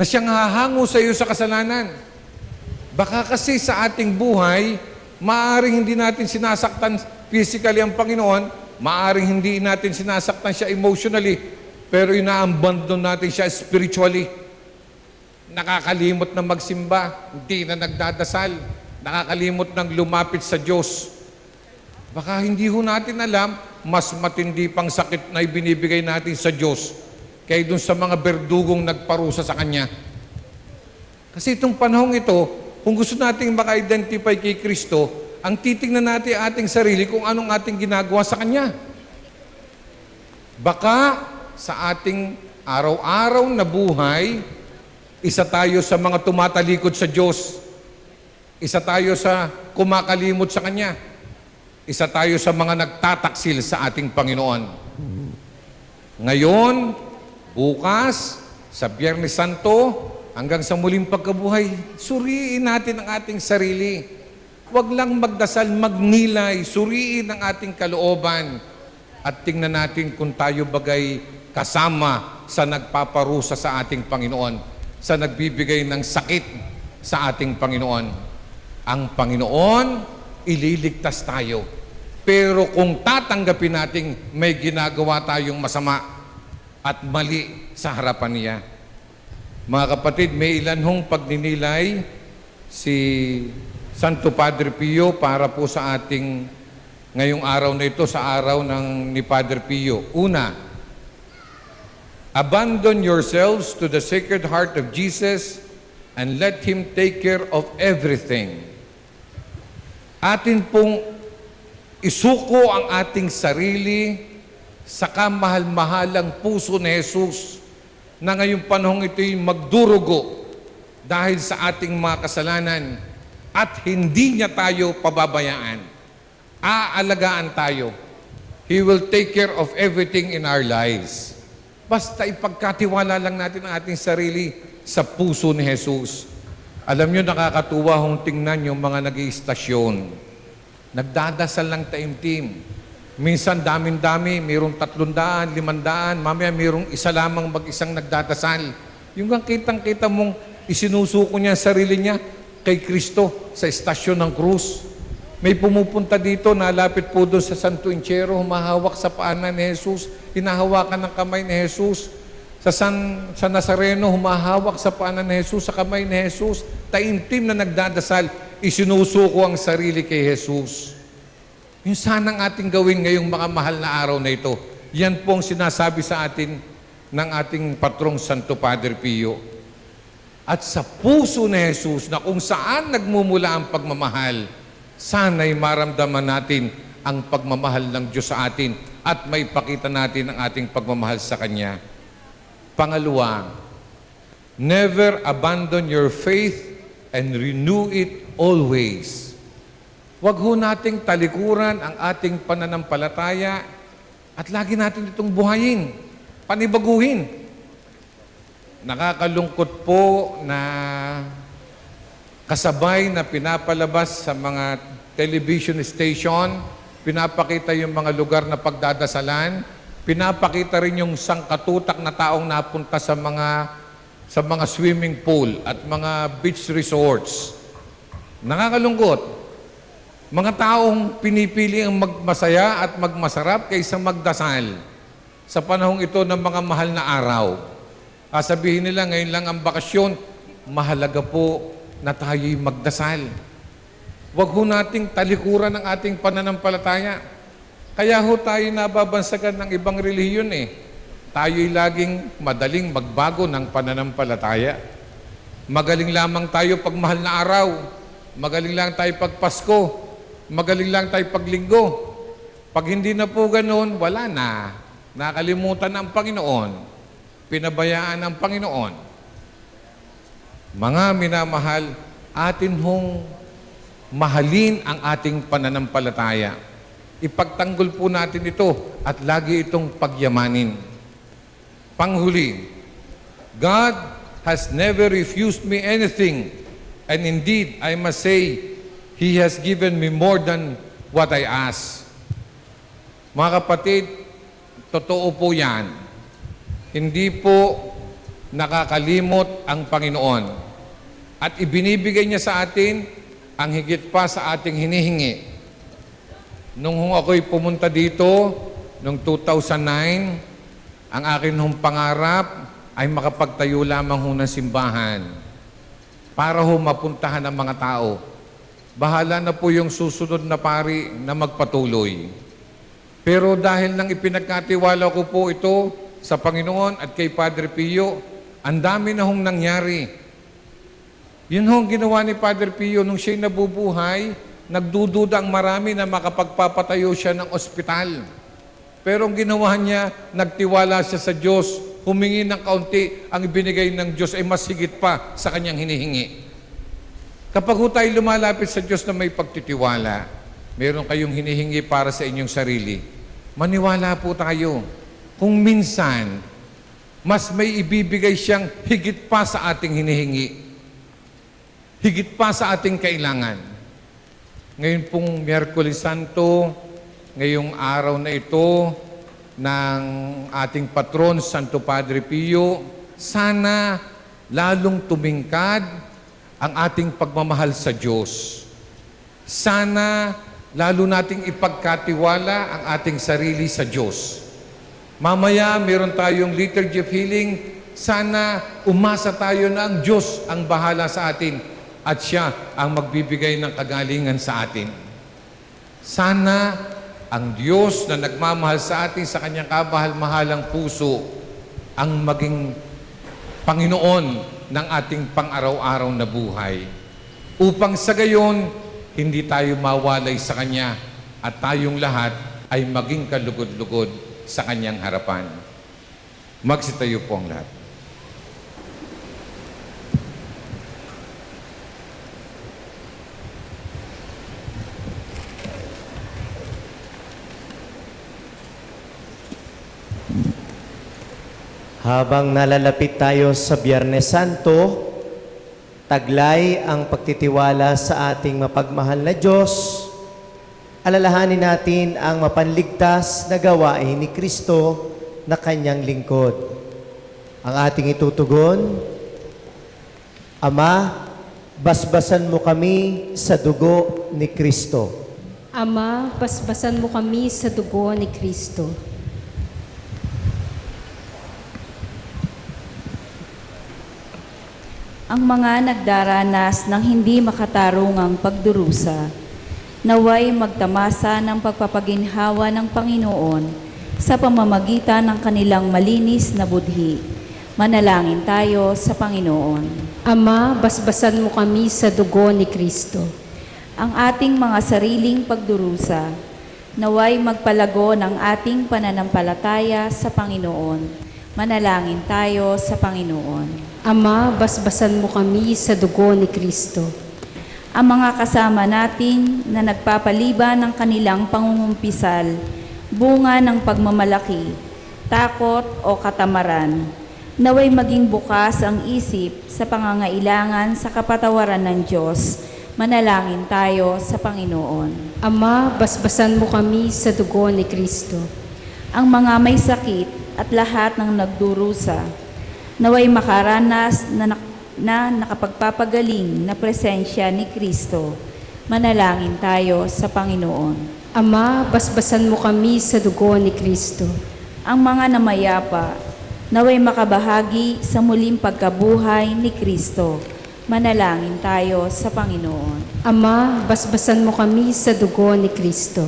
na siyang hahango sa iyo sa kasalanan. Baka kasi sa ating buhay, maaaring hindi natin sinasaktan physically ang Panginoon, maaaring hindi natin sinasaktan siya emotionally, pero inaabandon natin siya spiritually. Nakakalimot na magsimba, hindi na nagdadasal, nakakalimot ng lumapit sa Diyos. Baka hindi ho natin alam, mas matindi pang sakit na ibinibigay natin sa Diyos kaya dun sa mga berdugong nagparusa sa Kanya. Kasi itong panahong ito, kung gusto nating maka-identify kay Kristo, ang titingnan natin ating sarili kung anong ating ginagawa sa Kanya. Baka sa ating araw-araw na buhay, isa tayo sa mga tumatalikod sa Diyos. Isa tayo sa kumakalimot sa Kanya. Isa tayo sa mga nagtataksil sa ating Panginoon. Ngayon, bukas, sa Biyernes Santo, hanggang sa muling pagkabuhay, suriin natin ang ating sarili. Huwag lang magdasal, magnilay, suriin ang ating kalooban. At tingnan natin kung tayo bagay kasama sa nagpaparusa sa ating Panginoon, sa nagbibigay ng sakit sa ating Panginoon. Ang Panginoon, ililigtas tayo. Pero kung tatanggapin natin may ginagawa tayong masama at mali sa harapan niya. Mga kapatid, may ilan hong pagninilay si Santo Padre Pio para po sa ating ngayong araw na ito, sa araw ni Padre Pio. Una, abandon yourselves to the Sacred Heart of Jesus and let Him take care of everything. Atin pong isuko ang ating sarili sa kamahal-mahalang puso ni Jesus na ngayong panahong ito'y magdurugo dahil sa ating mga kasalanan at hindi niya tayo pababayaan. Aalagaan tayo. He will take care of everything in our lives. Basta ipagkatiwala lang natin ang ating sarili sa puso ni Jesus. Alam nyo, nakakatuwa hong tingnan yung mga nag-iistasyon. Nagdadasal lang taimtim. Minsan damin-dami, mayroong 300, 500, mamaya mayroong isa lamang mag-isang nagdadasal. Yung kitang-kita mong isinusuko niya ang sarili niya kay Kristo sa estasyon ng krus. May pumupunta dito, nalapit po doon sa Santo Enchero, humahawak sa paanan ni Jesus, hinahawakan ng kamay ni Jesus. Sa Nazareno, humahawak sa paanan ni Jesus, sa kamay ni Jesus, taimtim na nagdadasal, isinusuko ang sarili kay Jesus. Yung sanang ating gawin ngayong mga mahal na araw na ito. Yan po ang sinasabi sa atin ng ating patrong Santo Padre Pio. At sa puso ni Jesus na kung saan nagmumula ang pagmamahal, sana'y maramdaman natin ang pagmamahal ng Diyos sa atin at maipakita natin ang ating pagmamahal sa Kanya. Pangalawa, never abandon your faith and renew it always. Huwag ho nating talikuran ang ating pananampalataya at lagi natin itong buhayin, panibaguhin. Nakakalungkot po na kasabay na pinapalabas sa mga television station, pinapakita yung mga lugar na pagdadasalan, pinapakita rin yung sangkatutak na taong napunta sa mga swimming pool at mga beach resorts. Nakakalungkot. Mga taong pinipili ang magmasaya at magmasarap kaysa magdasal sa panahong ito ng mga mahal na araw. Sabihin nila, ngayon lang ang bakasyon, mahalaga po na tayo'y magdasal. Huwag ho nating talikuran ang ating pananampalataya. Kaya ho tayo nababansagan ng ibang relihiyon eh. Tayo'y laging madaling magbago ng pananampalataya. Magaling lamang tayo pag mahal na araw. Magaling lang tayo pag Pasko. Magaling lang tayo pag Linggo. Pag hindi na po ganoon, wala na. Nakalimutan ang Panginoon. Pinabayaan ang Panginoon. Mga minamahal, atin hong mahalin ang ating pananampalataya. Ipagtanggol po natin ito at lagi itong pagyamanin. Panghuli, God has never refused me anything, and indeed, I must say, He has given me more than what I ask. Mga kapatid, totoo po yan. Hindi po nakakalimot ang Panginoon. At ibinibigay niya sa atin ang higit pa sa ating hinihingi. Nung ako'y pumunta dito, noong 2009, ang akin hong pangarap ay makapagtayo lamang ho ng simbahan para ho mapuntahan ang mga tao. Bahala na po yung susunod na pari na magpatuloy. Pero dahil nang ipinagkatiwala ko po ito sa Panginoon at kay Padre Pio, ang dami na hong nangyari. Yun hong ginawa ni Padre Pio nung siya'y nabubuhay, nagdududa ang marami na makapagpapatayo siya ng ospital. Pero ang ginawa niya, nagtiwala siya sa Diyos, humingi ng kaunti, ang ibinigay ng Diyos ay mas higit pa sa kanyang hinihingi. Kapag tayo lumalapit sa Diyos na may pagtitiwala, meron kayong hinihingi para sa inyong sarili, maniwala po tayo. Kung minsan, mas may ibibigay siyang higit pa sa ating hinihingi, higit pa sa ating kailangan. Ngayon pong Miyerkules Santo, ngayong araw na ito ng ating patron, Santo Padre Pio, sana lalong tumingkad ang ating pagmamahal sa Diyos. Sana lalo nating ipagkatiwala ang ating sarili sa Diyos. Mamaya, meron tayong Liturgy of Healing. Sana umasa tayo na ang Diyos ang bahala sa atin at Siya ang magbibigay ng kagalingan sa atin. Sana ang Diyos na nagmamahal sa atin sa Kanyang kabahal-mahalang puso ang maging Panginoon ng ating pang-araw-araw na buhay. Upang sa gayon, hindi tayo mawalay sa Kanya at tayong lahat ay maging kalugod-lugod sa Kanyang harapan. Magsitayo po ang lahat. Habang nalalapit tayo sa Biyernes Santo, taglay ang pagtitiwala sa ating mapagmahal na Diyos. Alalahanin natin ang mapanligtas na gawain ni Kristo na Kanyang lingkod. Ang ating itutugon, Ama, basbasan mo kami sa dugo ni Kristo. Ama, basbasan mo kami sa dugo ni Kristo. Ang mga nagdaranas ng hindi makatarungang pagdurusa, naway magtamasa ng pagpapaginhawa ng Panginoon sa pamamagitan ng kanilang malinis na budhi. Manalangin tayo sa Panginoon. Ama, basbasan mo kami sa dugo ni Kristo. Ang ating mga sariling pagdurusa, naway magpalago ng ating pananampalataya sa Panginoon. Manalangin tayo sa Panginoon. Ama, basbasan mo kami sa dugo ni Kristo. Ang mga kasama natin na nagpapaliban ng kanilang pangungumpisal, bunga ng pagmamalaki, takot o katamaran, naway maging bukas ang isip sa pangangailangan sa kapatawaran ng Diyos. Manalangin tayo sa Panginoon. Ama, basbasan mo kami sa dugo ni Kristo. Ang mga may sakit at lahat ng nagdurusa, naway makaranas na nakapagpapagaling na presensya ni Kristo. Manalangin tayo sa Panginoon. Ama, basbasan mo kami sa dugo ni Kristo. Ang mga namayapa, naway makabahagi sa muling pagkabuhay ni Kristo. Manalangin tayo sa Panginoon. Ama, basbasan mo kami sa dugo ni Kristo.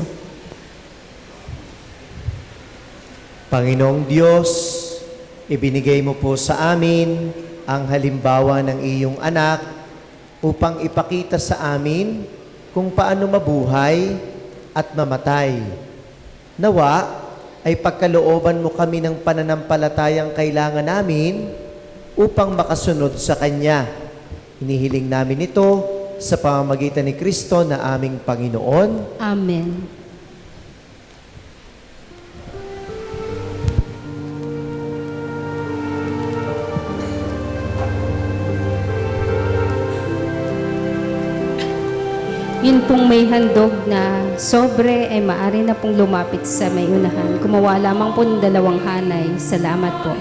Panginoong Diyos, ibinigay mo po sa amin ang halimbawa ng iyong anak upang ipakita sa amin kung paano mabuhay at mamatay. Nawa ay pagkalooban mo kami ng pananampalatayang kailangan namin upang makasunod sa Kanya. Hinihiling namin ito sa pamamagitan ni Kristo na aming Panginoon. Amen. Yun pong may handog na sobre ay maaari na pong lumapit sa may unahan. Kumawa lamang po ng 2 hanay. Salamat po.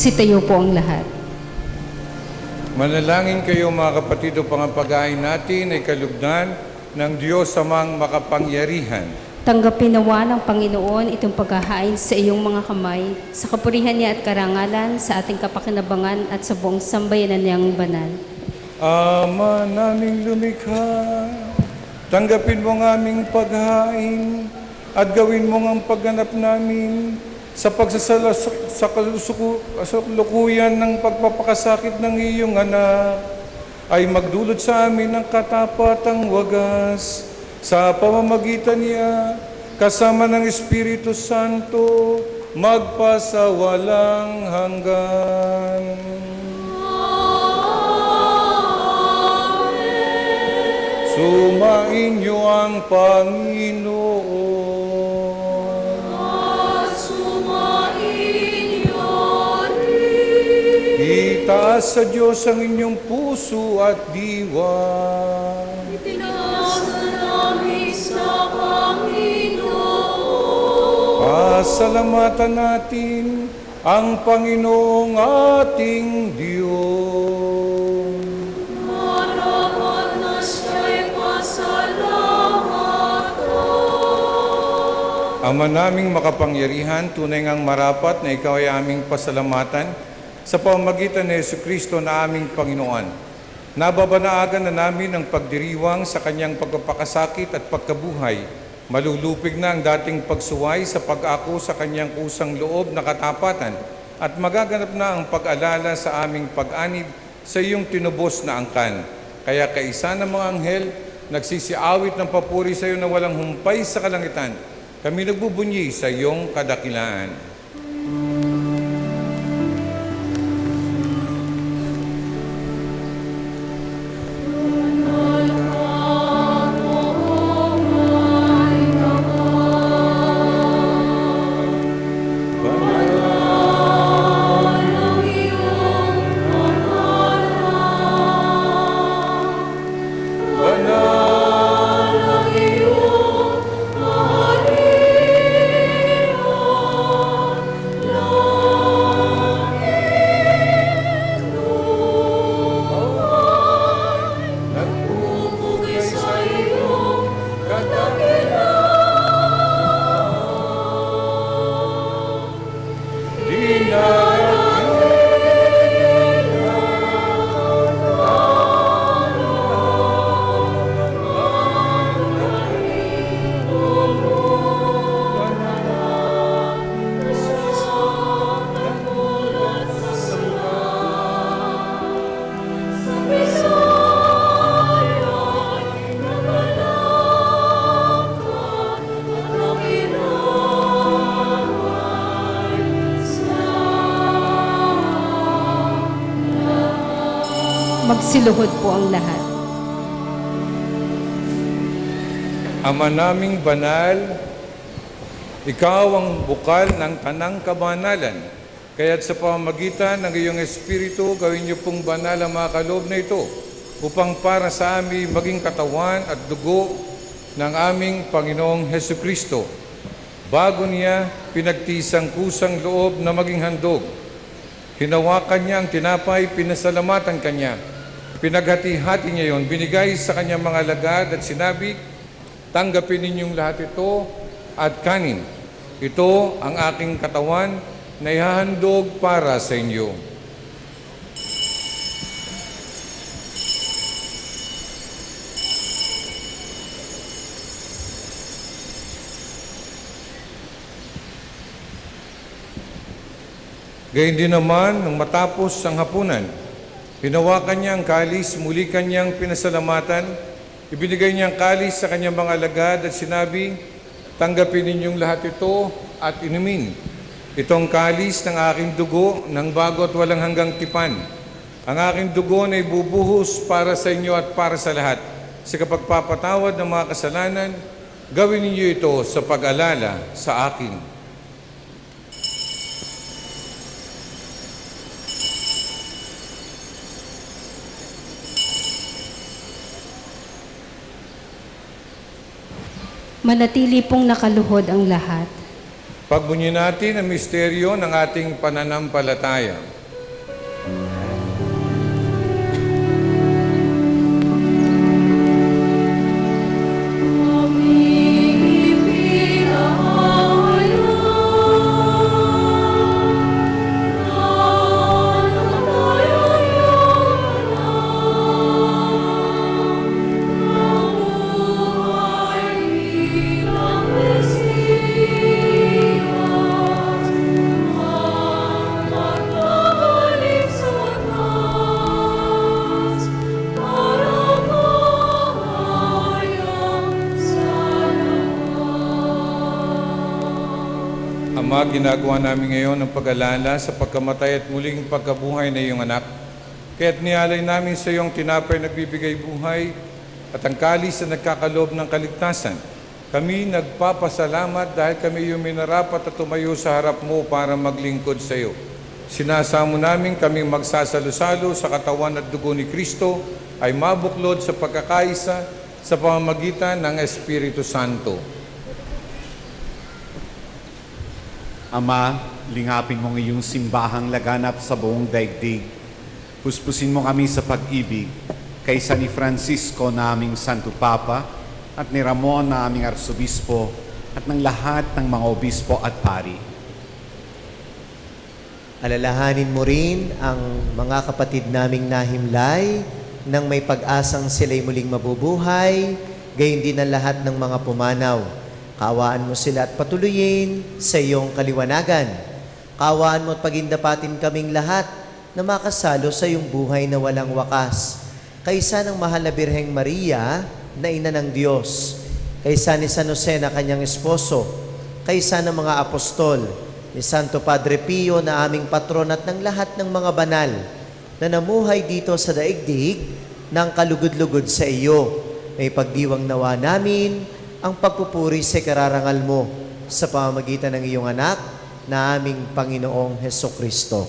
Magsitayo po ang lahat. Manalangin kayo mga kapatid upang ang paghain natin ay kalugdan ng Diyos Amang makapangyarihan. Tanggapin nawa ng Panginoon itong paghahain sa iyong mga kamay, sa kapurihan niya at karangalan, sa ating kapakinabangan at sa buong sambayanan niyang banal. Ama naming lumikha, tanggapin mo ang aming paghain at gawin mo ang pagganap namin sa kalukuyan ng pagpapakasakit ng iyong anak ay magdulot sa amin ng katapatang wagas sa pamamagitan niya kasama ng Espiritu Santo magpasawalang hanggan. Sumain niyo ang Panginoon. Itaas sa Diyos ang inyong puso at diwa. Itinaas namin sa Panginoon. Pasalamatan natin ang Panginoong ating Diyos. Marapat na siya'y pasalamatan. Ama naming makapangyarihan, tunay ngang marapat na ikaw ay aming pasalamatan sa pamamagitan ni Jesucristo na aming Panginoon. Nababanaagan na namin ang pagdiriwang sa kanyang pagpapakasakit at pagkabuhay. Malulupig na ang dating pagsuway sa pag-ako sa kanyang kusang loob na katapatan at magaganap na ang pag-alala sa aming pag-anib sa iyong tinubos na angkan. Kaya kaisa ng mga anghel, nagsisiawit ng papuri sa iyo na walang humpay sa kalangitan. Kami nagbubunyi sa iyong kadakilaan. Magsiluhod po ang lahat. Ama naming banal, ikaw ang bukal ng tanang kabanalan. Kaya't sa pamamagitan ng iyong Espiritu, gawin niyo pong banal ang mga kaloob na ito upang para sa amin maging katawan at dugo ng aming Panginoong Hesukristo. Bago niya pinagtisang kusang loob na maging handog, hinawakan niya ang tinapay, pinasalamatan kanya. Pinaghati-hati niya yon, binigay sa kanyang mga alagad at sinabi, tanggapin ninyong lahat ito at kanin. Ito ang aking katawan na ihahandog para sa inyo. Gayun din naman, nung matapos ang hapunan, hinawakan niya ang kalis, muli kanyang pinasalamatan, ibinigay niya ang kalis sa kanyang mga alagad at sinabi, tanggapin ninyong lahat ito at inumin. Itong kalis ng aking dugo ng bago at walang hanggang tipan. Ang aking dugo na ibubuhos para sa inyo at para sa lahat. Sa kapagpapatawad ng mga kasalanan, gawin ninyo ito sa pag-alala sa akin. Manatili pong nakaluhod ang lahat. Pagbunyi natin ang misteryo ng ating pananampalataya. Ama, ginagawa namin ngayon ang pag-alala sa pagkamatay at muling pagkabuhay na iyong anak. Kaya't nialay namin sa iyong tinapay nagbibigay buhay at ang kalis na nagkakaloob ng kaligtasan. Kami nagpapasalamat dahil kami iyong minarapat at tumayo sa harap mo para maglingkod sa iyo. Sinasamo namin kaming magsasalo-salo sa katawan at dugo ni Kristo ay mabuklod sa pagkakaisa sa pamamagitan ng Espiritu Santo. Ama, lingapin mong iyong simbahang laganap sa buong daigdig. Puspusin mo kami sa pag-ibig kaysa ni Francisco na aming Santo Papa at ni Ramon na aming Arsobispo at ng lahat ng mga obispo at pari. Alalahanin mo rin ang mga kapatid naming nahimlay nang may pag-asang sila'y muling mabubuhay, gayon din ang lahat ng mga pumanaw. Kaawaan mo sila at patuloyin sa iyong kaliwanagan. Kaawaan mo at pagindapatin kaming lahat na makasalo sa iyong buhay na walang wakas. Kaysa ng mahal na Birheng Maria na ina ng Diyos, kaysa ni San Jose na kanyang esposo, kaysa ng mga apostol, ni Santo Padre Pio na aming patron at ng lahat ng mga banal na namuhay dito sa daigdig ng kalugod-lugod sa iyo. May pagdiwang nawa namin ang pagpupuri sa kararangal mo sa pamamagitan ng iyong anak na aming Panginoong Hesukristo.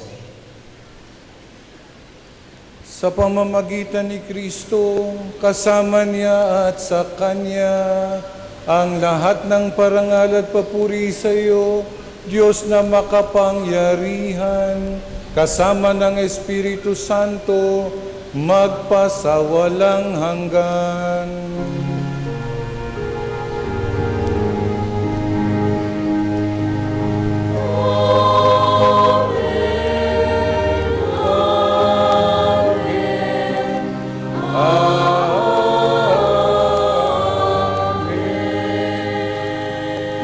Sa pamamagitan ni Kristo, kasama niya at sa Kanya, ang lahat ng parangal at papuri sa iyo, Diyos na makapangyarihan, kasama ng Espiritu Santo, magpasawalang hanggan.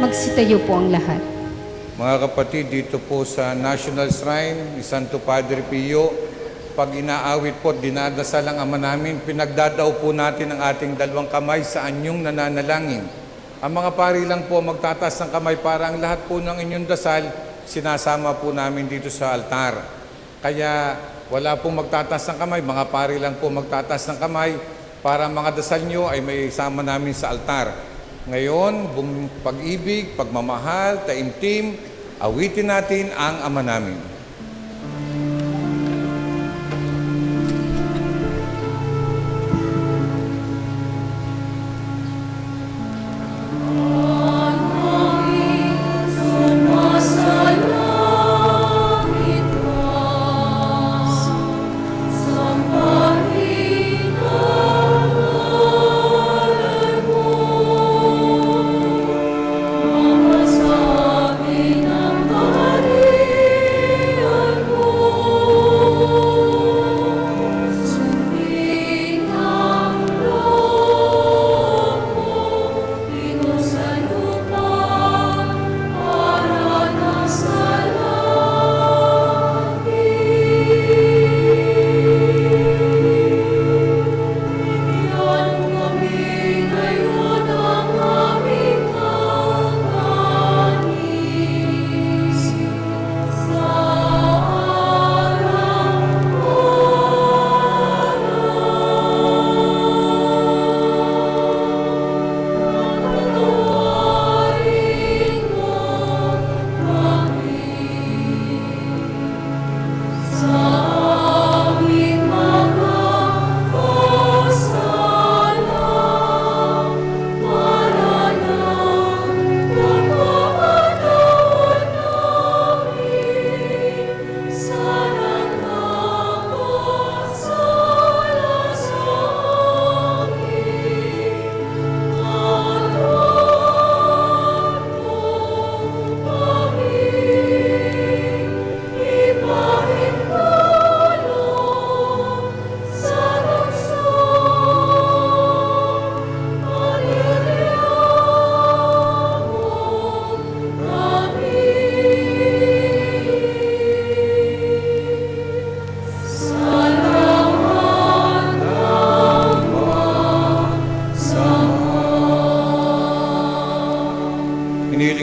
Magsitayo po ang lahat. Mga kapatid, dito po sa National Shrine ni Santo Padre Pio, pag inaawit po, dinadasal ang Ama namin, pinagdadao po natin ang ating dalawang kamay sa anyong nananalangin. Ang mga pari lang po magtatas ng kamay para ang lahat po ng inyong dasal, sinasama po namin dito sa altar. Kaya wala pong magtatas ng kamay, mga pari lang po magtatas ng kamay para mga dasal nyo ay may sama namin sa altar. Ngayon, pag-ibig, pagmamahal, taimtim, awitin natin ang Ama namin.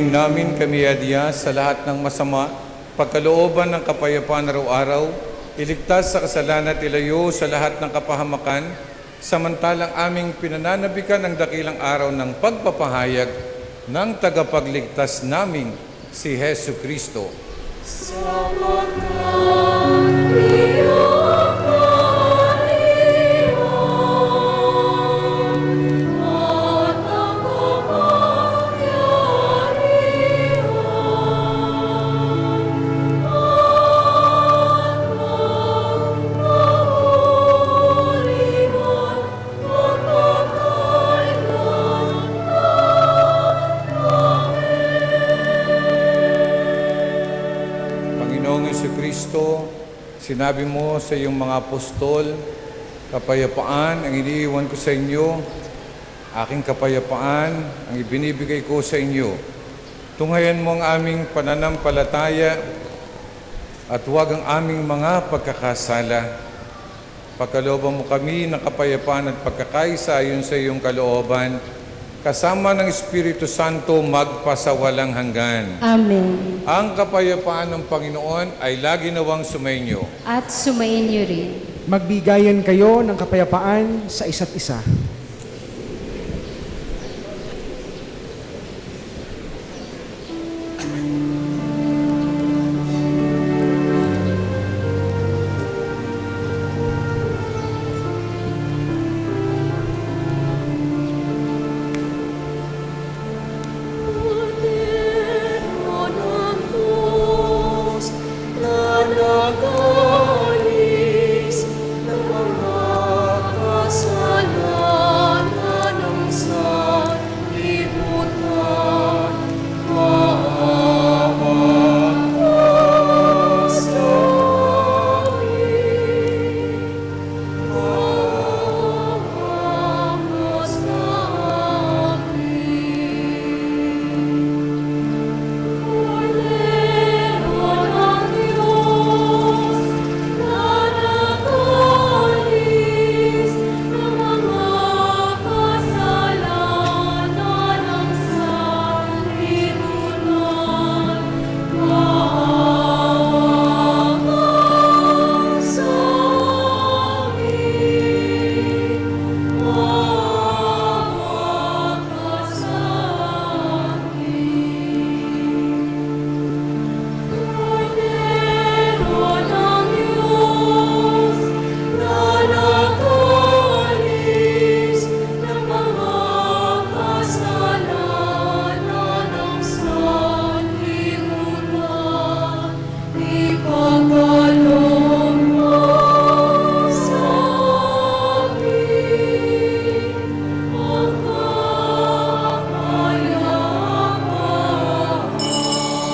Dalangin namin kami adya sa lahat ng masama, pagkalooban ng kapayapaan araw-araw, iligtas sa kasalanan at ilayo sa lahat ng kapahamakan, samantalang aming pinananabikan ang dakilang araw ng pagpapahayag ng tagapagligtas naming si Hesu Kristo. Panginoong Jesucristo, sinabi mo sa iyong mga apostol, kapayapaan ang iniiwan ko sa inyo, aking kapayapaan ang ibinibigay ko sa inyo. Tunghayan mo ang aming pananampalataya at huwag ang aming mga pagkakasala. Pagkalooban mo kami ng kapayapaan at pagkakaisa ayon sa iyong kalooban, kasama ng Espiritu Santo magpasawalang hanggan. Amen. Ang kapayapaan ng Panginoon ay lagi nawang sumainyo. At sumayin niyo rin. Magbigayan kayo ng kapayapaan sa isa't isa.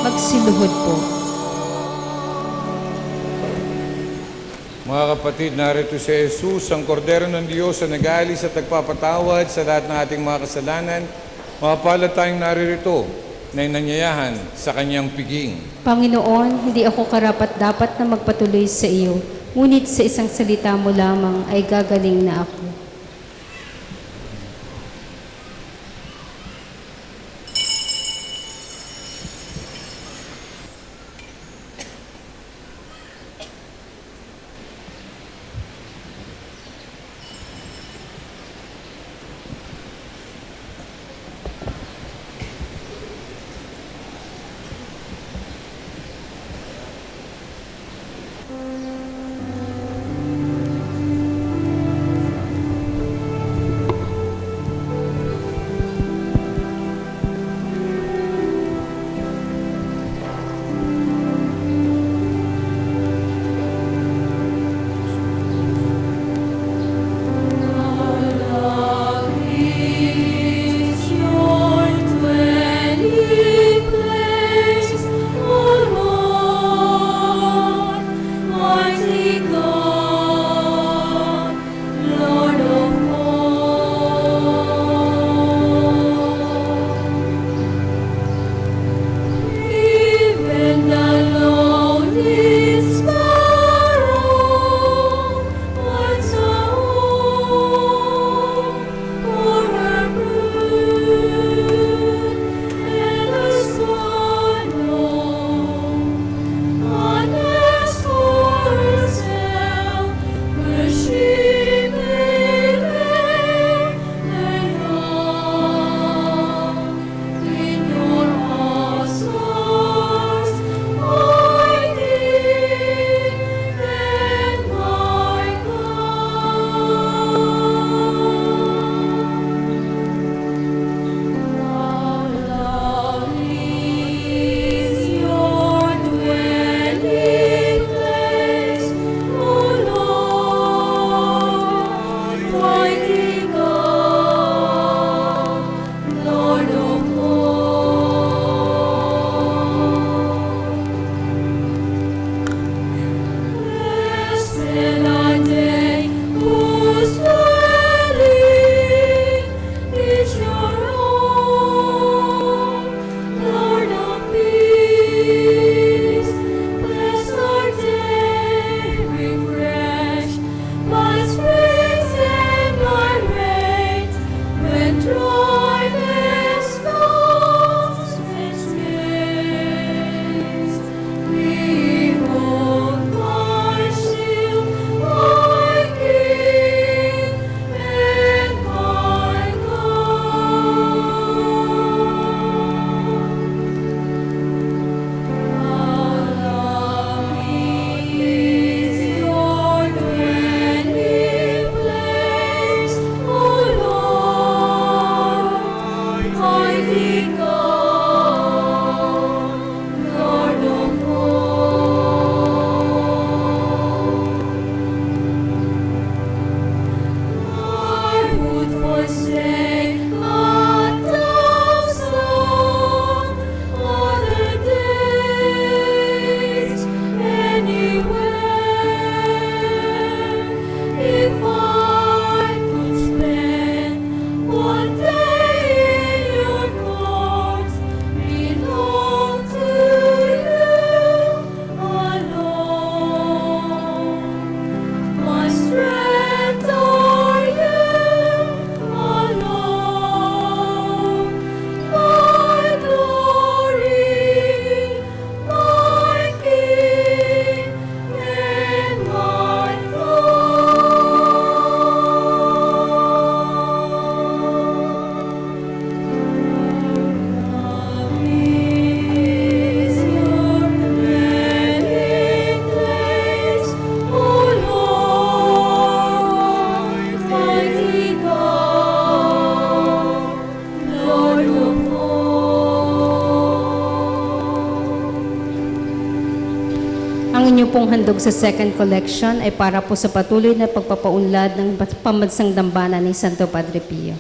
Magsiluhod po. Mga kapatid, narito si Jesus, ang kordero ng Diyos na nag-aalis at nagpapatawad sa lahat ng ating mga kasalanan. Mapalad tayong naririto na nanyayahan sa kanyang piging. Panginoon, hindi ako karapat-dapat na magpatuloy sa iyo, ngunit sa isang salita mo lamang ay gagaling na ako. pong handog sa second collection ay para po sa patuloy na pagpapaunlad ng pambansang dambana ni Santo Padre Pio.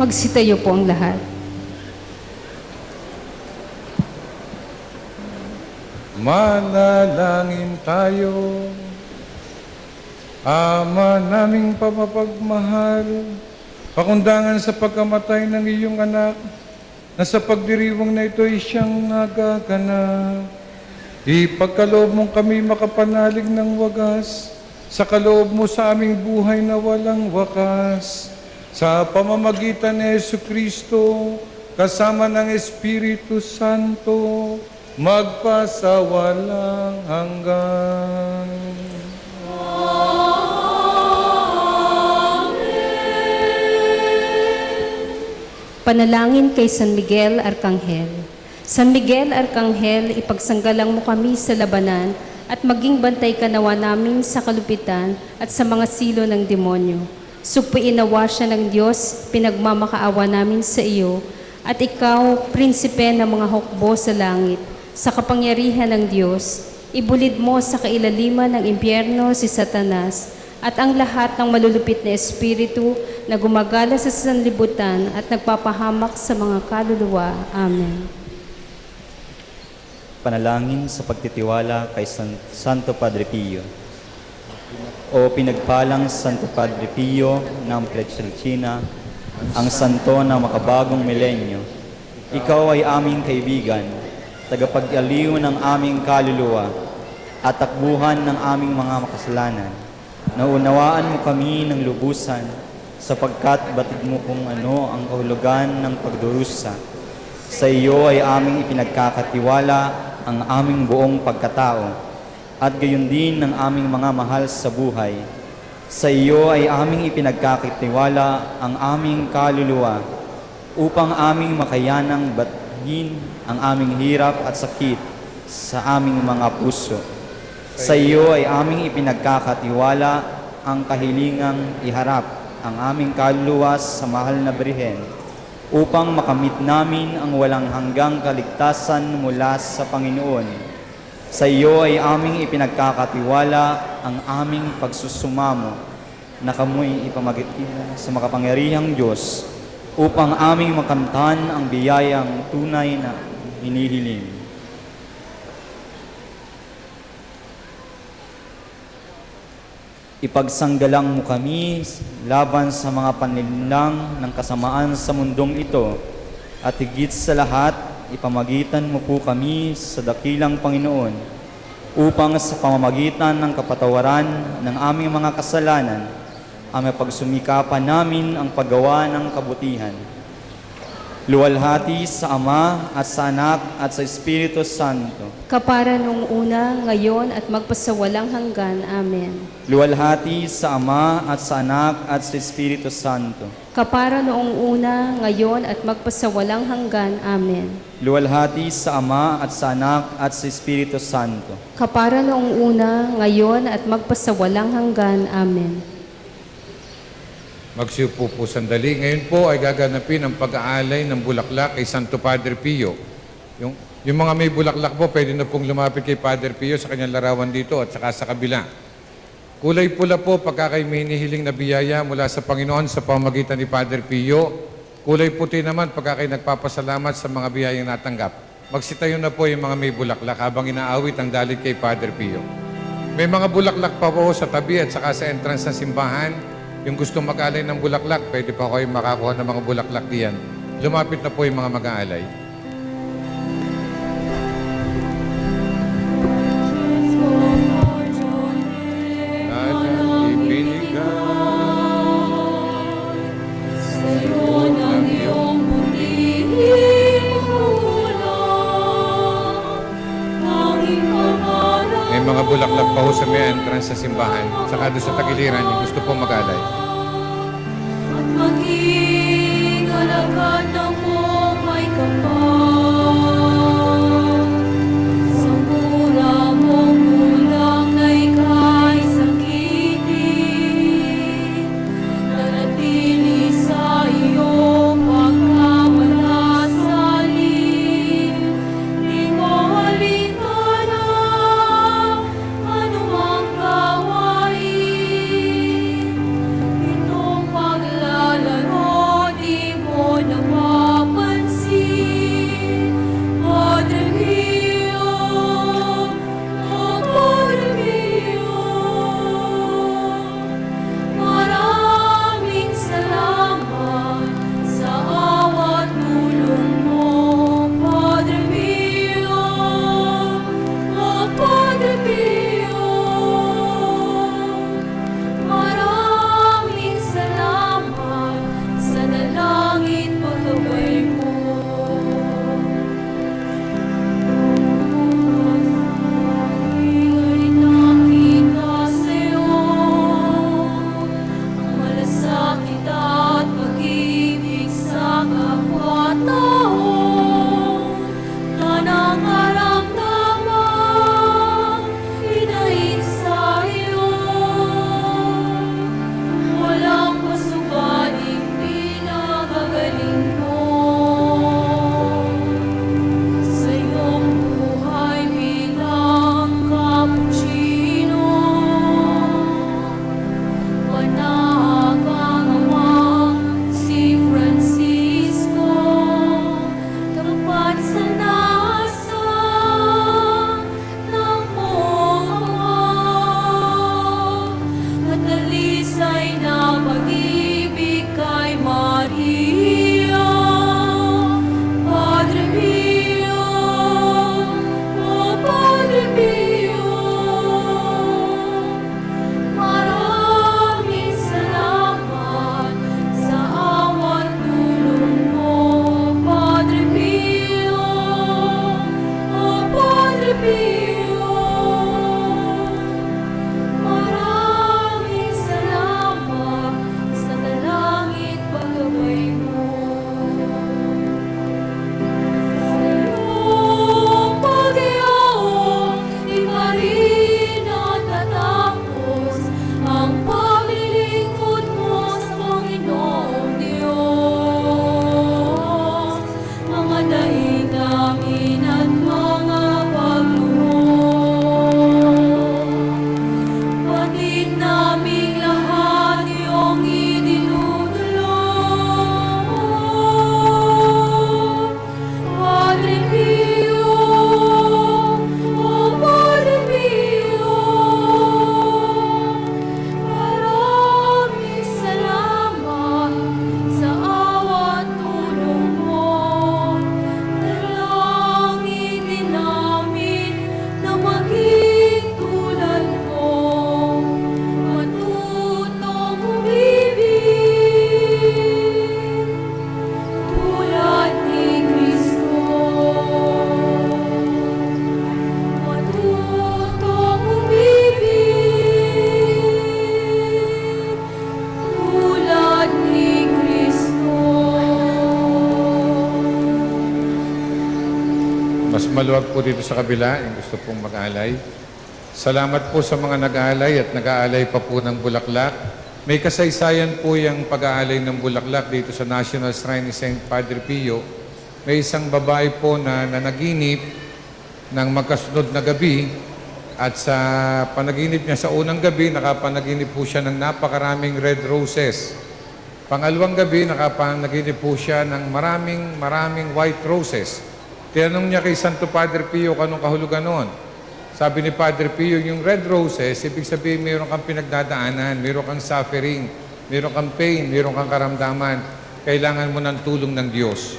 Magsitayo po ang lahat. Manalangin tayo. Ama naming pamapagmahal, pakundangan sa pagkamatay ng iyong anak, na sa pagdiriwang na ito ay siyang nagaganap. Ipagkaloob mong kami makapanalig ng wagas, sa kaloob mo sa aming buhay na walang wakas, sa pamamagitan ni Jesucristo, kasama ng Espiritu Santo, magpasawalang hanggan. Panalangin kay San Miguel Arcangel. San Miguel Arcangel, ipagsanggalang mo kami sa labanan at maging bantay ka nawa namin sa kalupitan at sa mga silo ng demonyo. Sugpuin nawa siya ng Diyos, pinagmamakaawa namin sa iyo, at ikaw, prinsipe ng mga hukbo sa langit, sa kapangyarihan ng Diyos, ibulid mo sa kailaliman ng impyerno si Satanas at ang lahat ng malulupit na espiritu na gumagala sa sanlibutan at nagpapahamak sa mga kaluluwa. Amen. Panalangin sa pagtitiwala kay Santo Padre Pio. O pinagpalang Santo Padre Pio ng Pielcina, ang santo ng makabagong milenyo, ikaw ay aming kaibigan, tagapag-aliw ng aming kaluluwa, at takbuhan ng aming mga makasalanan. Naunawaan mo kami ng lubusan, sapagkat batid mo kung ano ang kahulugan ng pagdurusa. Sa iyo ay aming ipinagkakatiwala ang aming buong pagkatao, at gayon din ng aming mga mahal sa buhay. Sa iyo ay aming ipinagkakatiwala ang aming kaluluwa, upang aming makayanang bathin ang aming hirap at sakit sa aming mga puso. Sa iyo ay aming ipinagkakatiwala ang kahilingang iharap ang aming kaluluwa sa mahal na Birhen, upang makamit namin ang walang hanggang kaligtasan mula sa Panginoon. Sa iyo ay aming ipinagkakatiwala ang aming pagsusumamo na kamoy ipamagitin sa makapangyarihang Diyos, upang aming makamtan ang biyayang tunay na hinihiling. Ipagsanggalang mo kami laban sa mga panlilang ng kasamaan sa mundong ito, at higit sa lahat, ipamagitan mo po kami sa dakilang Panginoon, upang sa pamamagitan ng kapatawaran ng aming mga kasalanan, ang pagsumikapan namin ang paggawa ng kabutihan. Luwalhati sa Ama at sa Anak at sa Espiritu Santo. Kapara noong una, ngayon at magpasawalang hanggan. Amen. Luwalhati sa Ama at sa Anak at sa Espiritu Santo. Kapara noong una, ngayon at magpasawalang hanggan. Amen. Luwalhati sa Ama at sa Anak at sa Espiritu Santo. Kapara noong una, ngayon at magpasawalang hanggan. Amen. Magsiupo po sandali. Ngayon po ay gaganapin ang pag-aalay ng bulaklak kay Santo Padre Pio. Yung mga may bulaklak po, pwede na pong lumapit kay Padre Pio sa kanyang larawan dito at saka sa kabila. Kulay pula po pagka kayo may hinihiling na biyaya mula sa Panginoon sa pamamagitan ni Padre Pio. Kulay puti naman pagka kayo nagpapasalamat sa mga biyayang natanggap. Magsitayo na po yung mga may bulaklak habang inaawit ang dalit kay Padre Pio. May mga bulaklak pa po sa tabi at saka sa entrance ng simbahan. Yung gusto mag-alay ng bulaklak, pwede pa kayo makakuha ng mga bulaklak diyan. Lumapit na po yung mga mag-aalay. Sa'yo ng iyong puting ulan, tanging pangarap. May mga bulaklak pa ho sa may entrance sa simbahan. Saka doon sa tagiliran, yung gusto po mag-alay. At maging alagad ng buong may kapal, sa mura mong ulang na ika'y sakitin, nanatili sa iyong pagkapanasali. Di mo halintana anumang gawain, itong paglalaro di mo napapansin. maluwag po dito sa kabila, yung gusto pong mag-alay. Salamat po sa mga nag-aalay at nag-aalay pa po ng bulaklak. May kasaysayan po yung pag-aalay ng bulaklak dito sa National Shrine ni St. Padre Pio. May isang babae po na nanaginip ng magkasunod na gabi at sa panaginip niya sa unang gabi, nakapanaginip po siya ng napakaraming red roses. Pangalawang gabi, nakapanaginip po siya ng maraming white roses. Tinanong niya kay Santo Padre Pio kanong kahulugan noon. Sabi ni Padre Pio, yung red roses, ibig sabihin mayroon kang pinagdadaanan, mayroon kang suffering, mayroon kang pain, mayroon kang karamdaman. Kailangan mo ng tulong ng Diyos.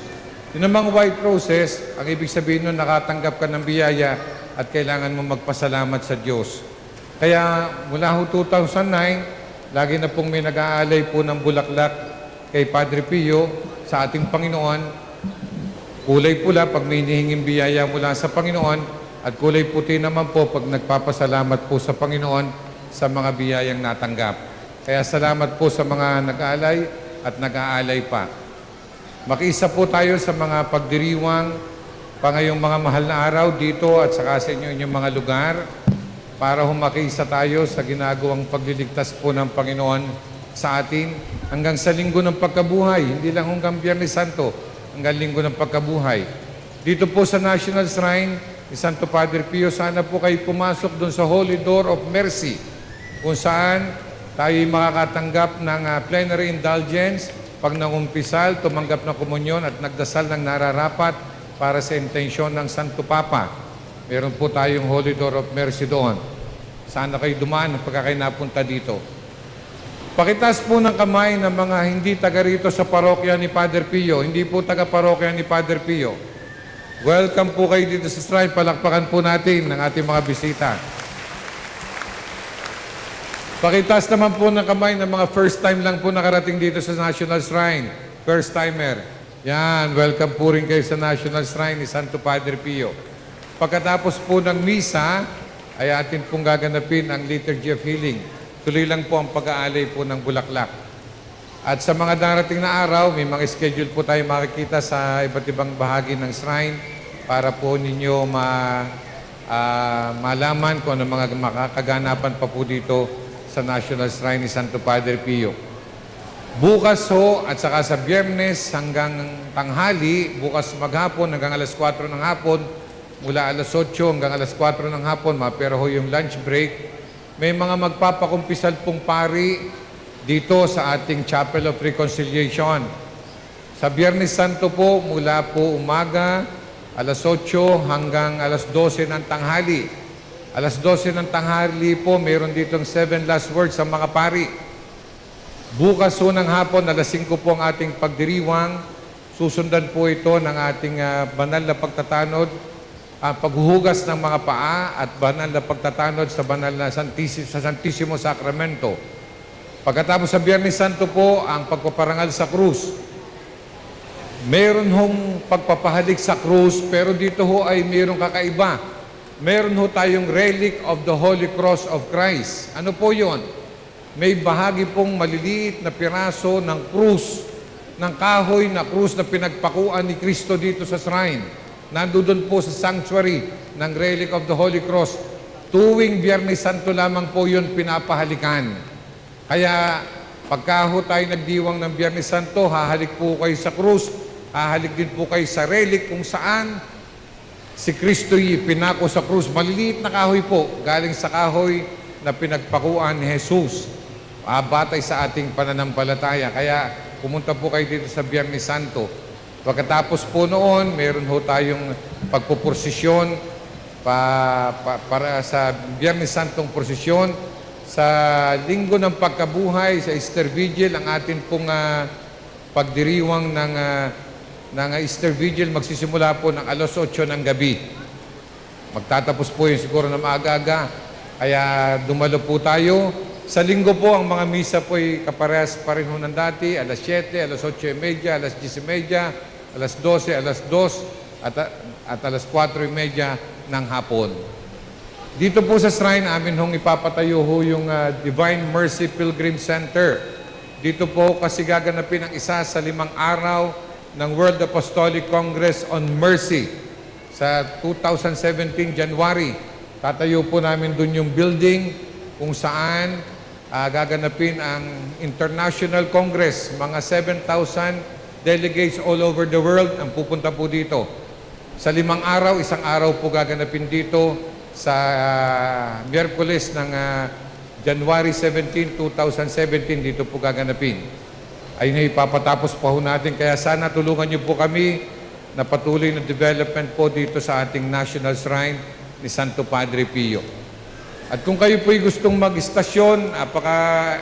Yung namang white roses, ang ibig sabihin nun, nakatanggap ka ng biyaya at kailangan mo magpasalamat sa Diyos. Kaya mula ho 2009, lagi na pong may nag-aalay po ng bulaklak kay Padre Pio sa ating Panginoon. Kulay pula pag may hinihinging biyaya mula sa Panginoon at kulay puti naman po pag nagpapasalamat po sa Panginoon sa mga biyayang natanggap. Kaya salamat po sa mga nag-aalay at nag-aalay pa. Makiisa po tayo sa mga pagdiriwang pa ngayong mga mahal na araw dito at saka sa inyong mga lugar para humakiisa tayo sa ginagawang pagliligtas po ng Panginoon sa atin hanggang sa linggo ng pagkabuhay, hindi lang hanggang Biyernes Santo, hanggang linggo ng pagkabuhay. Dito po sa National Shrine ni Santo Padre Pio, sana po kayo pumasok doon sa Holy Door of Mercy kung saan tayo makakatanggap ng plenary indulgence pag nangumpisal, tumanggap ng komunyon at nagdasal ng nararapat para sa intensyon ng Santo Papa. Meron po tayong Holy Door of Mercy doon. Sana kayo dumaan pagka kayo napunta dito. Pakitas po ng kamay ng mga hindi taga rito sa parokya ni Padre Pio, hindi po taga parokya ni Padre Pio. Welcome po kayo dito sa shrine. Palakpakan po natin ng ating mga bisita. Pakitas naman po ng kamay ng mga first time lang po nakarating dito sa National Shrine. First timer. Yan, welcome po rin kayo sa National Shrine ni Santo Padre Pio. Pagkatapos po ng misa, ay atin pong gaganapin ang Liturgy of Healing. Tuloy lang po ang pag-aalay po ng bulaklak. At sa mga darating na araw, may mga schedule po tayo makikita sa iba't ibang bahagi ng shrine para po ninyo malaman kung ano mga makakaganapan pa po dito sa National Shrine ni Santo Padre Pio. Bukas ho at saka sa Biyernes hanggang tanghali, bukas maghapon hanggang alas 4 ng hapon, mula alas 8 hanggang alas 4 ng hapon, mapero ho yung lunch break, may mga magpapakumpisal pong pari dito sa ating Chapel of Reconciliation. Sa Biyernes Santo po, mula po umaga, alas 8 hanggang alas 12 ng tanghali. Alas 12 ng tanghali po, mayroon ditong 7 last words sa mga pari. Bukas po ng hapon, alas 5 po ang ating pagdiriwang. Susundan po ito ng ating banal na pagtatanod, paghuhugas ng mga paa at banal na pagtatanod sa banal na Santissimo Sacramento. Pagkatapos sa Biyernes Santo po, ang pagpaparangal sa krus. Meron hong pagpapahalik sa krus, pero dito ho ay mayroong kakaiba. Meron ho tayong relic of the Holy Cross of Christ. Ano po yon? May bahagi pong maliliit na piraso ng krus, ng kahoy na krus na pinagpakuan ni Kristo dito sa shrine. Nandoon po sa sanctuary ng relic of the Holy Cross. Tuwing Biyernes Santo lamang po yun pinapahalikan. Kaya pagka ho tayo nagdiwang ng Biyernes Santo, hahalik po kayo sa krus, hahalik din po kayo sa relic kung saan si Kristo'y pinako sa krus. Maliliit na kahoy po, galing sa kahoy na pinagpakuan ni Jesus. Batay sa ating pananampalataya. Kaya pumunta po kayo dito sa Biyernes Santo. Pagkatapos po noon, meron ho tayong pagpupursisyon para sa Biyernes Santong prosesyon. Sa linggo ng pagkabuhay, sa Easter Vigil, ang atin pong pagdiriwang ng Easter Vigil magsisimula po ng alas 8 ng gabi. Magtatapos po yun siguro na maaga-aga. Kaya dumalo po tayo. Sa linggo po, ang mga misa po ay kaparehas pa rin ho ng dati. Alas 7, alas 8:30, alas 10:30, alas 12, alas 2, at alas 4:30 ng hapon. Dito po sa shrine, amin hong ipapatayo ho yung Divine Mercy Pilgrim Center. Dito po kasi gaganapin ang isa sa 5 araw ng World Apostolic Congress on Mercy. sa 2017 January. Tatayo po namin dun yung building kung saan gaganapin ang International Congress. Mga 7,000 delegates all over the world ang pupunta po dito. Sa 5 araw, isang araw po gaganapin dito sa Miyerkules ng January 17, 2017. Dito po gaganapin. Ayun ay ipapatapos pa ho natin. Kaya sana tulungan niyo po kami na patuloy na development po dito sa ating National Shrine ni Santo Padre Pio. At kung kayo po'y gustong mag-istasyon,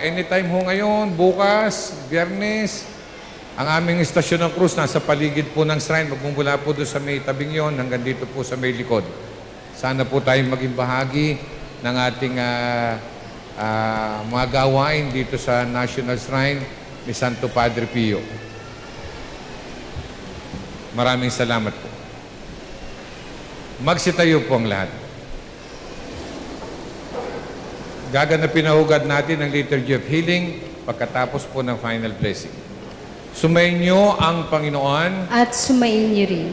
anytime ho ngayon, bukas, Biyernes, ang aming istasyon ng krus nasa paligid po ng shrine, magmumula po doon sa may tabing yon hanggang dito po sa may likod. Sana po tayong maging bahagi ng ating mga gawain dito sa National Shrine ni Santo Padre Pio. Maraming salamat po. Magsitayo po ang lahat. Gaganapin na hugad natin ang Liturgy of Healing pagkatapos po ng final blessing. Sumainyo ang Panginoon. At sumain niyo rin.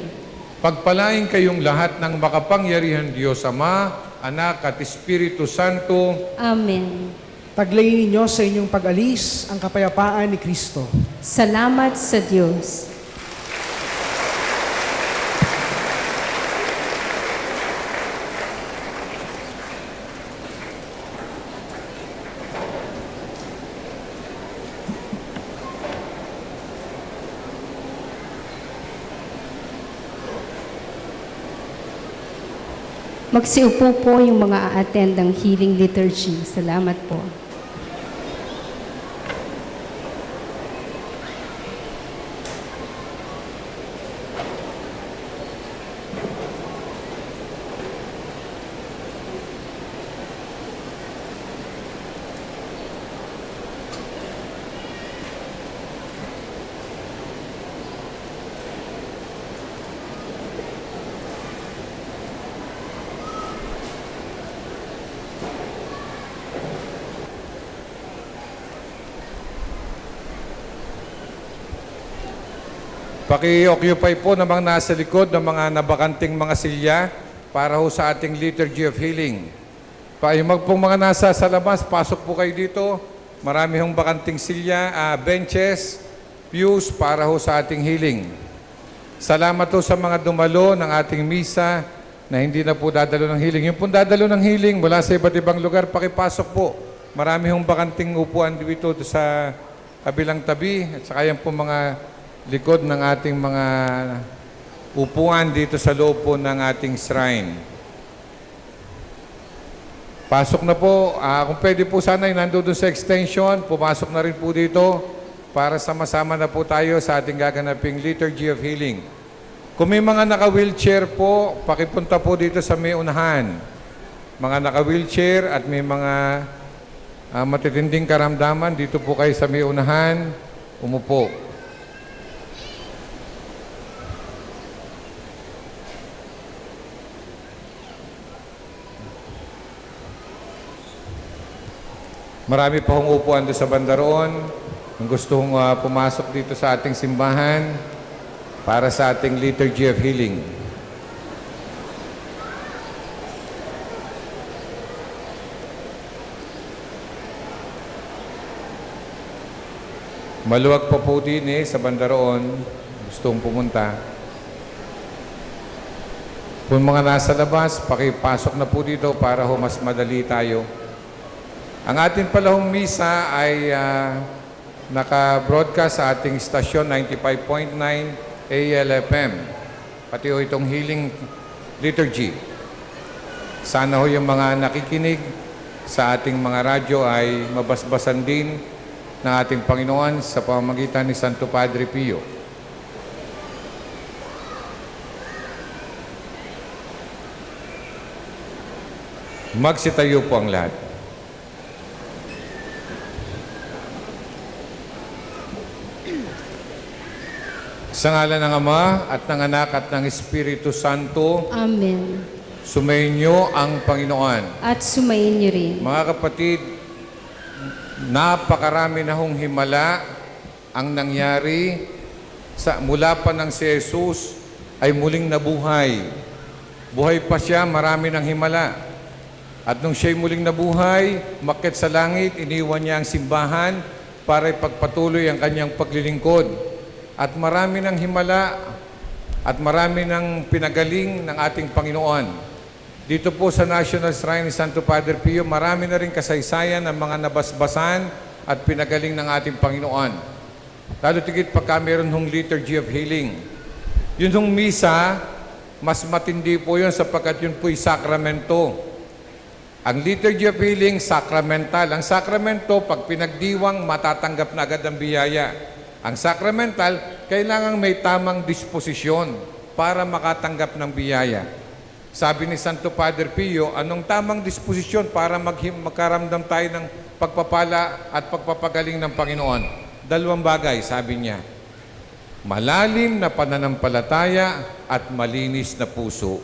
Pagpalain kayong lahat ng makapangyarihan Diyos Ama, Anak at Espiritu Santo. Amen. Taglayin ninyo sa inyong pag-alis ang kapayapaan ni Kristo. Salamat sa Diyos. Magsiupo po yung mga a-attend ng healing liturgy. Salamat po. Paki-occupy po ng mga nasa likod ng mga nabakanting mga silya para ho sa ating Liturgy of Healing. Pong mga nasa sa labas, pasok po kayo dito. Marami hong bakanting silya, benches, pews para ho sa ating healing. Salamat ho sa mga dumalo ng ating misa na hindi na po dadalo ng healing. Yung pong dadalo ng healing mula sa iba't ibang lugar, pakipasok po. Marami hong bakanting upuan dito sa kabilang tabi at saka yan po mga likod ng ating mga upuan dito sa loob po ng ating shrine. Pasok na po. Kung pwede po sana yung nandoon sa extension, pumasok na rin po dito para sama-sama na po tayo sa ating gaganaping Liturgy of Healing. Kung may mga naka-wheelchair po, pakipunta po dito sa may unahan. Mga naka-wheelchair at may mga matitinding karamdaman, dito po kayo sa may unahan, umupo. Marami pa hong upuan doon sa banda roon. Kung gusto hong pumasok dito sa ating simbahan para sa ating Liturgy of Healing. Maluwag pa po din sa banda roon. Gusto hong pumunta. Kung mga nasa labas, pakipasok na po dito para ho mas madali tayo. Ang ating palahong misa ay naka-broadcast sa ating stasyon 95.9 ALFM. Pati ho itong healing liturgy. Sana ho yung mga nakikinig sa ating mga radyo ay mabasbasan din ng ating Panginoon sa pamamagitan ni Santo Padre Pio. Magsitayo po ang lahat. Sa ngalan ng Ama at ng Anak at ng Espiritu Santo. Amen. Sumainyo ang Panginoon. At sumain niyo rin. Mga kapatid, napakarami na hong himala ang nangyari mula pa nang si Jesus ay muling nabuhay. Buhay pa siya, marami ng himala. At nung siya'y muling nabuhay, umakyat sa langit, iniwan niya ang simbahan para ipagpatuloy ang kanyang paglilingkod. At marami ng himala at marami ng pinagaling ng ating Panginoon. Dito po sa National Shrine ni Santo Padre Pio, marami na rin kasaysayan ng mga nabasbasan at pinagaling ng ating Panginoon. Lalo tigit pagka meron hong Liturgy of Healing. Yun hong misa, mas matindi po yun sapagkat yun po'y sakramento. Ang Liturgy of Healing, sacramental. Ang sakramento, pag pinagdiwang, matatanggap na agad ang biyaya. Ang sacramental, kailangang may tamang disposisyon para makatanggap ng biyaya. Sabi ni Santo Padre Pio, anong tamang disposisyon para magkaramdam tayo ng pagpapala at pagpapagaling ng Panginoon? 2 bagay, sabi niya. Malalim na pananampalataya at malinis na puso.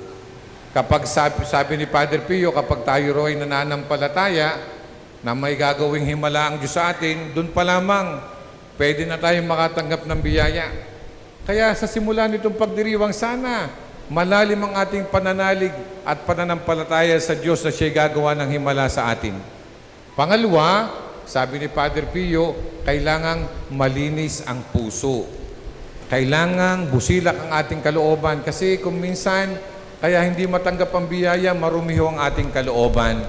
Kapag sabi ni Padre Pio, kapag tayo ro'y nananampalataya na may gagawing himala ang Diyos sa atin, dun pa lamang pwede na tayong makatanggap ng biyaya. Kaya sa simula nitong pagdiriwang, sana malalim ang ating pananalig at pananampalataya sa Diyos na siya'y gagawa ng himala sa atin. Pangalawa, sabi ni Padre Pio, kailangang malinis ang puso. Kailangang busilak ang ating kalooban kasi kung minsan kaya hindi matanggap ang biyaya, marumiho ang ating kalooban.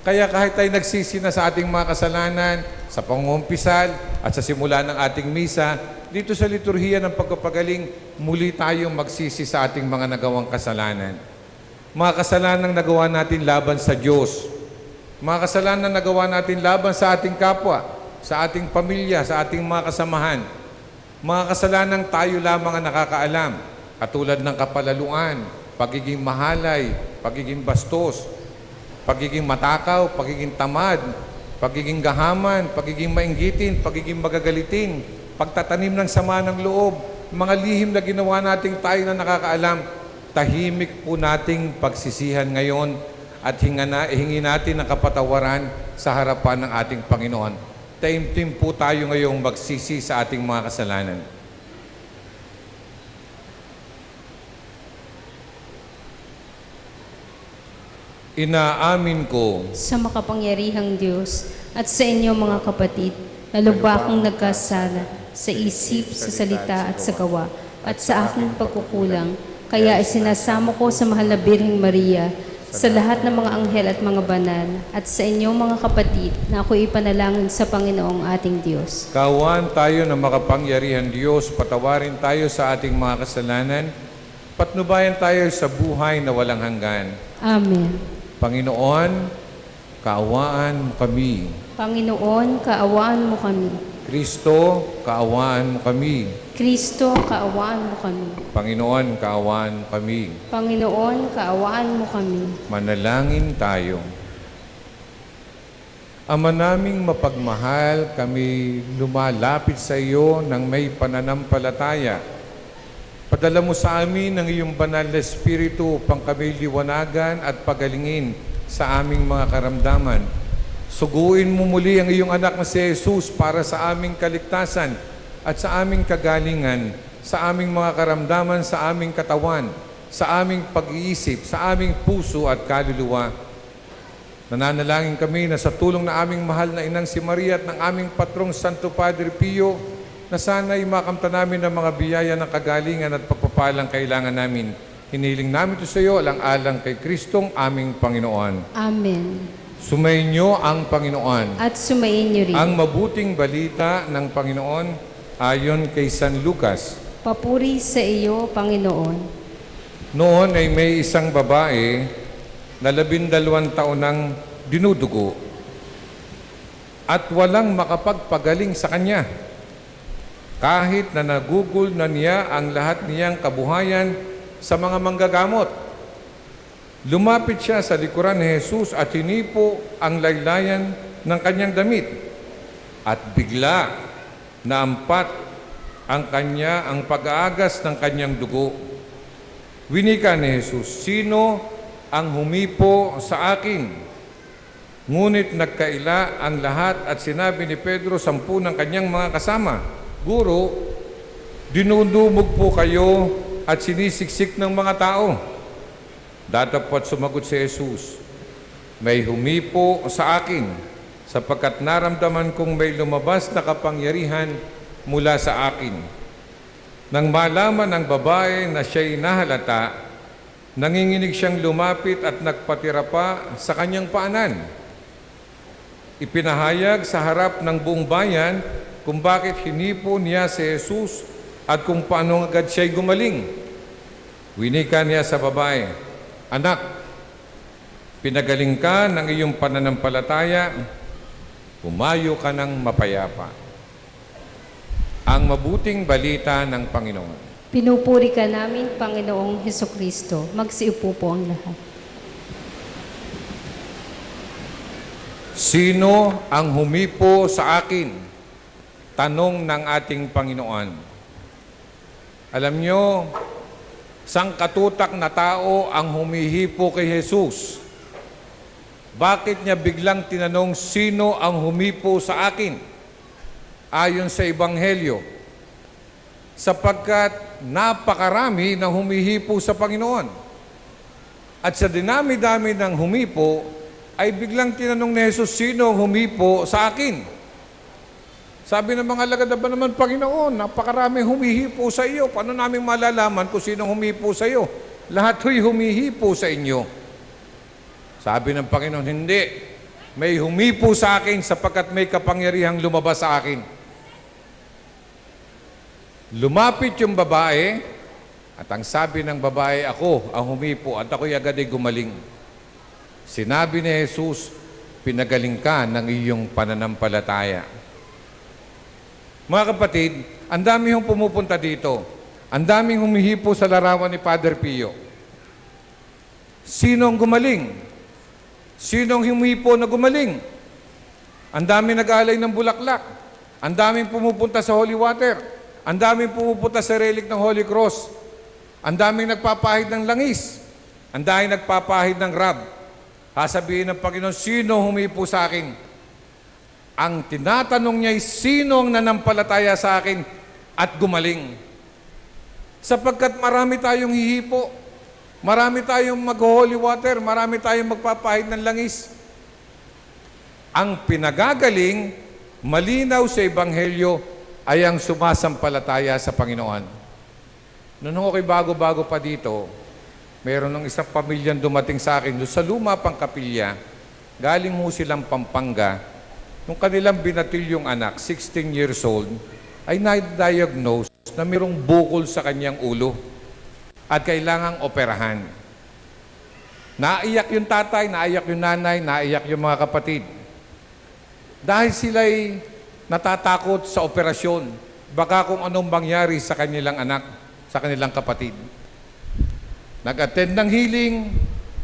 Kaya kahit tayo nagsisi na sa ating mga kasalanan, sa pangungumpisal at sa simula ng ating misa, dito sa liturhiya ng pagpapagaling, muli tayong magsisi sa ating mga nagawang kasalanan. Mga kasalanang nagawa natin laban sa Diyos. Mga kasalanang nagawa natin laban sa ating kapwa, sa ating pamilya, sa ating mga kasamahan. Mga kasalanang tayo lamang ang nakakaalam, katulad ng kapalaluan, pagiging mahalay, pagiging bastos, pagiging matakaw, pagiging tamad, pagiging gahaman, pagiging mainggitin, pagiging magagalitin, pagtatanim ng sama ng loob, mga lihim na ginawa nating tayo na nakakaalam, tahimik po nating pagsisihan ngayon at hingi natin ang kapatawaran sa harapan ng ating Panginoon. Taimtim po tayo ngayong magsisi sa ating mga kasalanan. Inaamin ko Sa makapangyarihang Diyos at sa inyo mga kapatid, na lubha akong nagkasala sa isip, sa salita at sa gawa, at sa aking pagkukulang. Kaya isinasamo ko sa mahal na Birheng Maria, sa lahat ng mga anghel at mga banal, at sa inyong mga kapatid, na ako ipanalangin sa Panginoong ating Diyos. Kaawaan tayo ng makapangyarihan Diyos, patawarin tayo sa ating mga kasalanan, patnubayan tayo sa buhay na walang hanggan. Amen. Panginoon, kaawaan mo kami. Panginoon, kaawaan mo kami. Kristo, kaawaan mo kami. Kristo, kaawaan mo kami. Panginoon, kaawaan mo kami. Panginoon, kaawaan mo kami. Manalangin tayo. Ama naming mapagmahal, kami lumalapit sa iyo ng may pananampalataya. Padala mo sa amin ang iyong banal na Espiritu upang kami liwanagan at pagalingin sa aming mga karamdaman. Suguin mo muli ang iyong anak na si Jesus para sa aming kaligtasan at sa aming kagalingan, sa aming mga karamdaman, sa aming katawan, sa aming pag-iisip, sa aming puso at kaluluwa. Nananalangin kami na sa tulong na aming mahal na inang si Maria at ng aming patrong Santo Padre Pio, na sana'y makamta namin ang mga biyaya ng kagalingan at pagpapalang kailangan namin. Hiniling namin ito sa iyo, alang-alang kay Kristong aming Panginoon. Amen. Sumainyo ang Panginoon. At sumayin niyo rin. Ang mabuting balita ng Panginoon ayon kay San Lucas. Papuri sa iyo, Panginoon. Noon ay may isang babae na 12 taon nang dinudugo at walang makapagpagaling sa kanya. Kahit na nagugol na niya ang lahat niyang kabuhayan sa mga manggagamot. Lumapit siya sa likuran ni Jesus at hinipo ang laylayan ng kanyang damit. At bigla naampat ang pag-aagas ng kanyang dugo. Winika ni Jesus, "Sino ang humipo sa akin?" Ngunit nagkaila ang lahat at sinabi ni Pedro 10 ng kanyang mga kasama, "Guro, dinudumog po kayo at sinisiksik ng mga tao." Datapwat sumagot si Jesus, may humipo sa akin, sapagkat naramdaman kong may lumabas na kapangyarihan mula sa akin. Nang malaman ng babae na siya'y nahalata, nanginginig siyang lumapit at nagpatira pa sa kanyang paanan. Ipinahayag sa harap ng buong bayan kung bakit hinipo niya si Jesus at kung paano agad siya'y gumaling. Winika niya sa babae, anak, pinagaling ka ng iyong pananampalataya, pumayo ka ng mapayapa. Ang mabuting balita ng Panginoon. Pinupuri ka namin, Panginoong Hesukristo. Magsiupo po ang lahat. Sino ang humipo sa akin? Tanong ng ating Panginoon. Alam nyo, sangkatutak na tao ang humihipo kay Jesus. Bakit niya biglang tinanong, sino ang humipo sa akin? Ayon sa Ebanghelyo, sapagkat napakarami na humihipo sa Panginoon. At sa dinami-dami ng humipo, ay biglang tinanong ni Jesus, sino humipo sa akin? Sabi ng mga alagad, ba naman Panginoon, napakarami humihipo sa iyo. Paano namin malalaman kung sino humipo sa iyo? Lahat ho'y humihipo sa inyo. Sabi ng Panginoon, hindi. May humipo sa akin sapagkat may kapangyarihang lumabas sa akin. Lumapit yung babae at ang sabi ng babae, ako ang humipo at ako'y agad ay gumaling. Sinabi ni Jesus, pinagaling ka ng iyong pananampalataya. Mga kapatid, ang dami hong pumupunta dito. Ang daming humihipo sa larawan ni Father Pio. Sinong gumaling? Sinong humipo na gumaling? Ang daming nag-aalay ng bulaklak. Ang daming pumupunta sa holy water. Ang daming pumupunta sa relic ng Holy Cross. Ang daming nagpapahid ng langis. Ang daming nagpapahid ng rab. Sasabihin ng Panginoon, sino humipo sa akin? Ang tinatanong niya ay, sinong nanampalataya sa akin at gumaling? Sapagkat marami tayong hihipo. Marami tayong mag-holy water. Marami tayong magpapahid ng langis. Ang pinagagaling, malinaw sa Ebanghelyo, ay ang sumasampalataya sa Panginoon. Noon ako'y bago-bago pa dito, mayroon ng isang pamilyang dumating sa akin doon sa luma pang kapilya, galing mo silang Pampanga, nung kanilang binatil yung anak, 16 years old, ay na-diagnose na mayroong bukol sa kanyang ulo at kailangang operahan. Naiyak yung tatay, naiyak yung nanay, naiyak yung mga kapatid. Dahil sila'y natatakot sa operasyon, baka kung anong mangyari sa kanilang anak, sa kanilang kapatid. Nag-attend ng healing,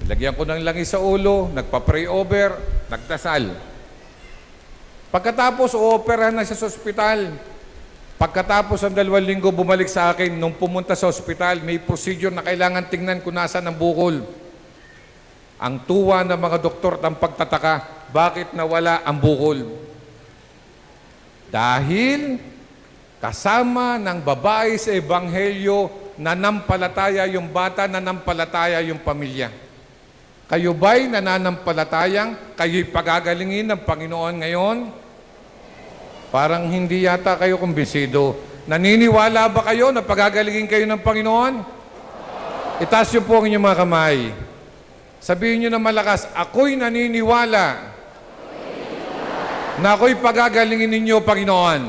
nilagyan ko ng langis sa ulo, nagpa-pray over, nagdasal. Pagkatapos, o-operahan na siya sa ospital. Pagkatapos ang 2 linggo, bumalik sa akin, nung pumunta sa ospital, may procedure na kailangan tingnan kung nasaan ang bukol. Ang tuwa ng mga doktor at ang pagtataka, bakit nawala ang bukol? Dahil kasama ng babae sa Ebanghelyo, nanampalataya yung bata, nanampalataya yung pamilya. Kayo ba'y nananampalatayang kayo'y pagagalingin ng Panginoon ngayon? Parang hindi yata kayo kumbinsido. Naniniwala ba kayo na pagagalingin kayo ng Panginoon? Itaas niyo po ang inyong mga kamay. Sabihin niyo na malakas, ako'y naniniwala na ako'y pagagalingin ninyo, Panginoon.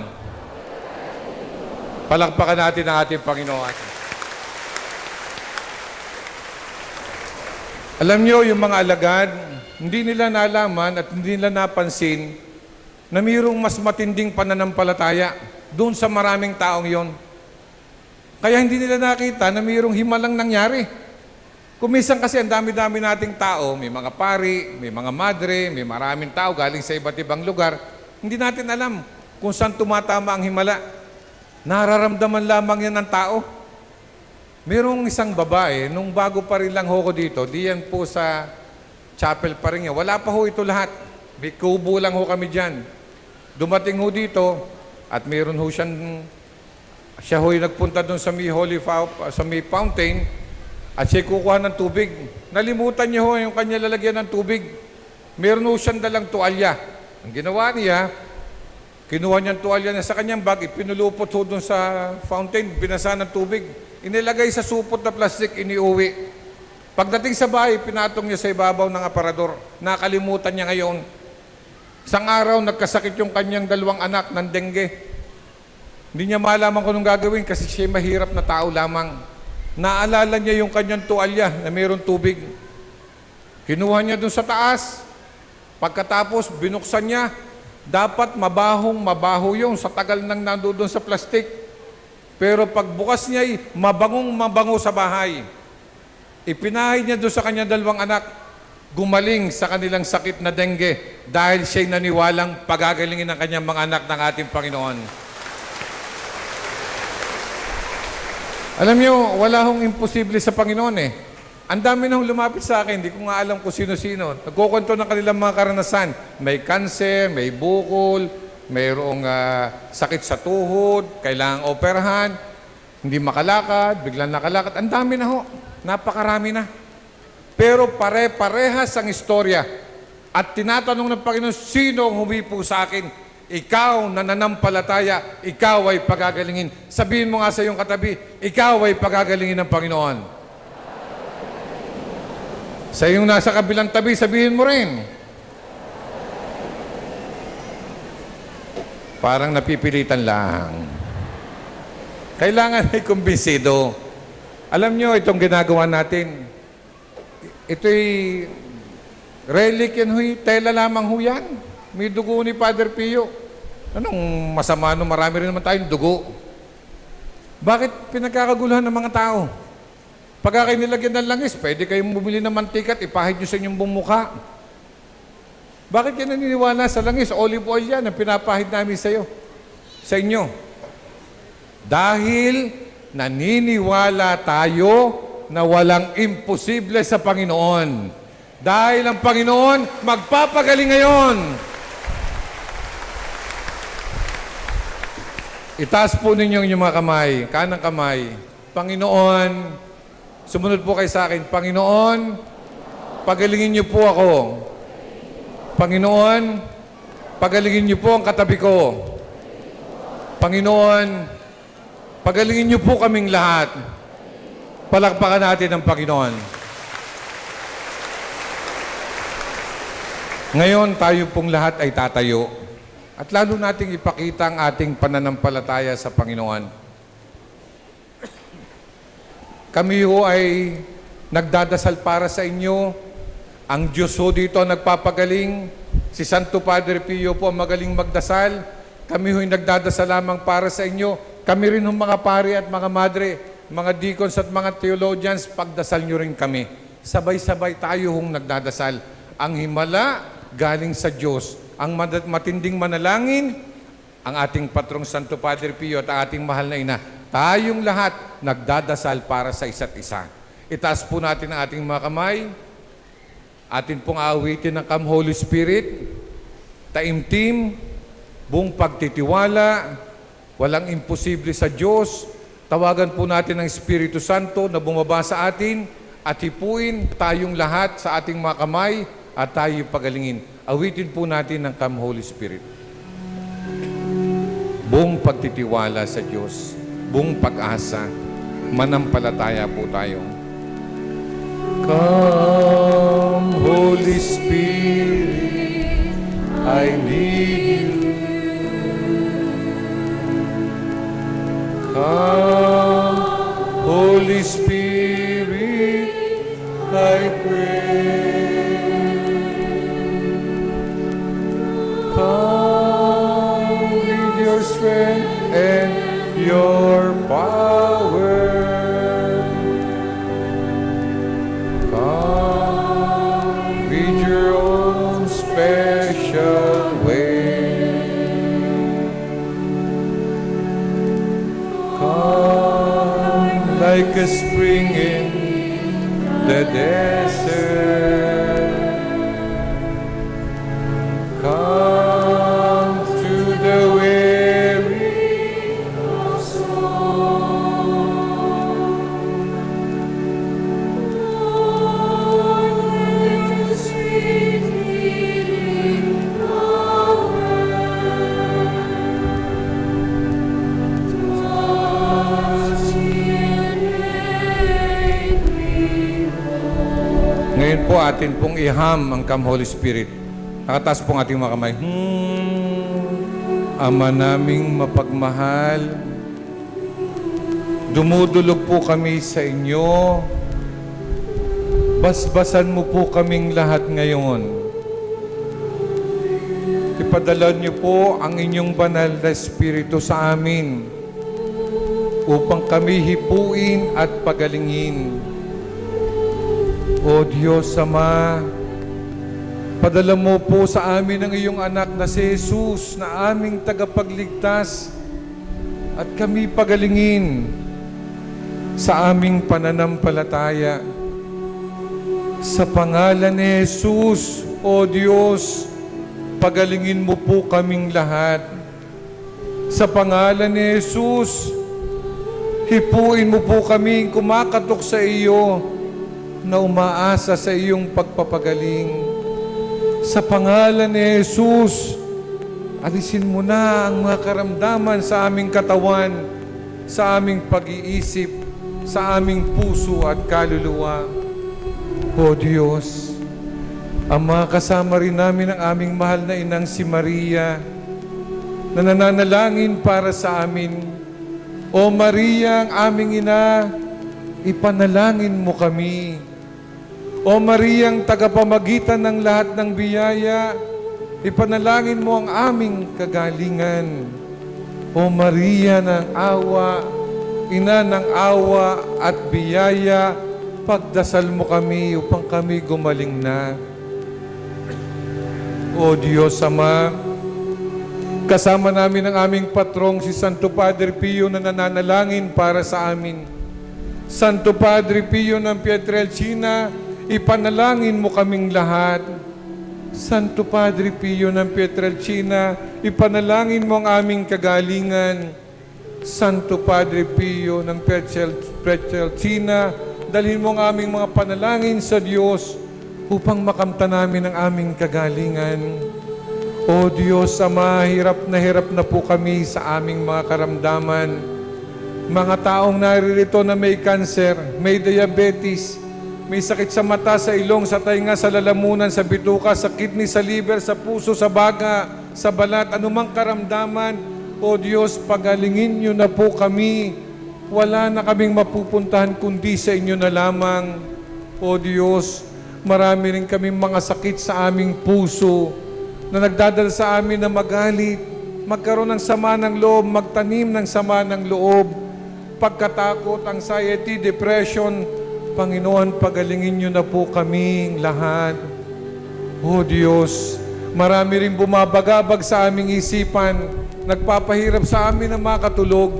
Palakpakan natin ang ating Panginoon. Alam nyo, yung mga alagad, hindi nila nalaman at hindi nila napansin na mayroong mas matinding pananampalataya doon sa maraming taong yon. Kaya hindi nila nakita na mayroong himalang nangyari. Kuminsan kasi ang dami-dami nating tao, may mga pari, may mga madre, may maraming tao galing sa iba't ibang lugar, hindi natin alam kung saan tumatama ang himala. Nararamdaman lamang yan ng tao. Mayroong isang babae, nung bago pa rin lang ho ko dito, diyan po sa chapel pa rin niya, wala pa ho ito lahat. May kubo lang ho kami dyan. Dumating ho dito, at mayroon ho siya ho'y nagpunta doon sa may fountain, At siya kukuha ng tubig. Nalimutan niya ho yung kanya lalagyan ng tubig. Meron ho siyang dalang tuwalya. Ang ginawa niya, kinuha niya ang tuwalya na sa kanyang bag, ipinulupot ho doon sa fountain, binasa ng tubig. Inilagay sa supot na plastic, iniuwi. Pagdating sa bahay, pinatong niya sa ibabaw ng aparador. Nakalimutan niya ngayon. Isang araw, nagkasakit yung kanyang dalawang anak ng dengue. Hindi niya malaman kung anong gagawin kasi siya mahirap na tao lamang. Naalala niya yung kanyang tuwalya na mayroong tubig. Kinuha niya doon sa taas. Pagkatapos, binuksan niya. Dapat mabaho yung sa tagal nang nandoon sa plastic. Pero pagbukas niya, mabango sa bahay. Ipinahay niya doon sa kanyang dalawang anak. Gumaling sa kanilang sakit na dengue dahil siya'y naniwalang pagagalingin ng kanyang mga anak ng ating Panginoon. Alam niyo, wala hong imposible sa Panginoon eh. Ang dami nang lumapit sa akin, hindi ko nga alam kung sino-sino. Nagkukwento ng kanilang mga karanasan. May kanser, may bukol, mayroong sakit sa tuhod, kailangang operahan, hindi makalakad, biglang nakalakad. Ang dami na ho. Napakarami na. Pero pare-parehas ang istorya. At tinatanong ng Panginoon, sino ang humipo sa akin? Ikaw na nanampalataya, ikaw ay pagagalingin. Sabihin mo nga sa iyong katabi, ikaw ay pagagalingin ng Panginoon. Sa iyong nasa kabilang tabi, sabihin mo rin. Parang napipilitan lang. Kailangan ay kumbinsido. Alam nyo, itong ginagawa natin, ito'y relic yan, huy. Tela lamang ho yan. May dugo ni Father Pio. Anong masama no? Marami rin naman tayong dugo. Bakit pinagkakaguluhan ng mga tao? Pagka kayo nilagyan ng langis, pwede kayong bumili ng mantika at ipahid nyo sa inyong buong mukha. Bakit kayo naniniwala sa langis? Olive oil yan ang pinapahid namin sa iyo. Sa inyo. Dahil naniniwala tayo na walang imposible sa Panginoon. Dahil ang Panginoon magpapagaling ngayon. Itaas po ninyong inyong mga kamay, kanang kamay. Panginoon, sumunod po kayo sa akin. Panginoon, pagalingin niyo po ako. Panginoon, pagalingin niyo po ang katabi ko. Panginoon, pagalingin niyo po kaming lahat. Palakpakan natin ang Panginoon. Ngayon, tayo pong lahat ay tatayo. At lalo nating ipakita ang ating pananampalataya sa Panginoon. Kami ho ay nagdadasal para sa inyo. Ang Diyos ho dito nagpapagaling. Si Santo Padre Pio po ang magaling magdasal. Kami ho'y nagdadasal lamang para sa inyo. Kami rin ho mga pari at mga madre, mga deacons at mga theologians, pagdasal nyo rin kami. Sabay-sabay tayo hong nagdadasal. Ang himala galing sa Diyos. Ang matinding manalangin, ang ating patrong Santo Padre Pio at ang ating mahal na ina. Tayong lahat nagdadasal para sa isa't isa. Itaas po natin ang ating mga kamay. Atin pong aawitin ng Come Holy Spirit. Taimtim, buong pagtitiwala, walang imposible sa Diyos. Tawagan po natin ang Espiritu Santo na bumaba sa atin at hipuin tayong lahat sa ating mga kamay at tayo pagalingin. Awitin po natin ng Come Holy Spirit. Buong pagtitiwala sa Diyos, buong pag-asa, manampalataya po tayo. Come, Holy Spirit, I need you. Come, Holy Spirit, I pray. Come with your strength and your power. Come with your own special way. Come like a spring in the desert. Come to the weary soul. atin pong iham ang Come Holy Spirit. Nakataas pong ating mga kamay. Ama naming mapagmahal, dumudulog po kami sa inyo. Basbasan mo po kaming lahat ngayon. Ipadala niyo po ang inyong banal na Espiritu sa amin upang kami hipuin at pagalingin. O Diyos Ama, padala mo po sa amin ang iyong anak na si Jesus na aming tagapagligtas at kami pagalingin sa aming pananampalataya. Sa pangalan ni Jesus, O Diyos, pagalingin mo po kaming lahat. Sa pangalan ni Jesus, hipuin mo po kaming kumakatok sa iyo na umaasa sa iyong pagpapagaling. Sa pangalan ni Jesus, alisin mo na ang mga karamdaman sa aming katawan, sa aming pag-iisip, sa aming puso at kaluluwa. O Diyos, Ama, kasama rin namin ang aming mahal na inang si Maria na nananalangin para sa amin. O Maria, ang aming ina, ipanalangin mo kami. O Maria, ang tagapamagitan ng lahat ng biyaya, ipanalangin mo ang aming kagalingan. O Maria ng awa, ina ng awa at biyaya, pagdasal mo kami upang kami gumaling na. O Diyos Ama, kasama namin ang aming patrong si Santo Padre Pio na nananalangin para sa amin. Santo Padre Pio ng Pietrelcina, ipanalangin mo kaming lahat. Santo Padre Pio ng Pietrelcina, ipanalangin mo ang aming kagalingan. Santo Padre Pio ng Pietrelcina, dalhin mo ang aming mga panalangin sa Diyos upang makamta namin ang aming kagalingan. O Diyos Ama, hirap na po kami sa aming mga karamdaman. Mga taong naririto na may kanser, may diabetes, may sakit sa mata, sa ilong, sa tainga, sa lalamunan, sa bituka, sa kidney, sa liver, sa puso, sa baga, sa balat, anumang karamdaman. O Diyos, pagalingin niyo na po kami. Wala na kaming mapupuntahan kundi sa inyo na lamang. O Diyos, marami rin kaming mga sakit sa aming puso na nagdadala sa amin na magalit, magkaroon ng sama ng loob, magtanim ng sama ng loob, pagkatakot, anxiety, depression. Panginoon, pagalingin niyo na po kaming lahat. O Diyos, marami rin bumabagabag sa aming isipan, nagpapahirap sa amin ng makatulog.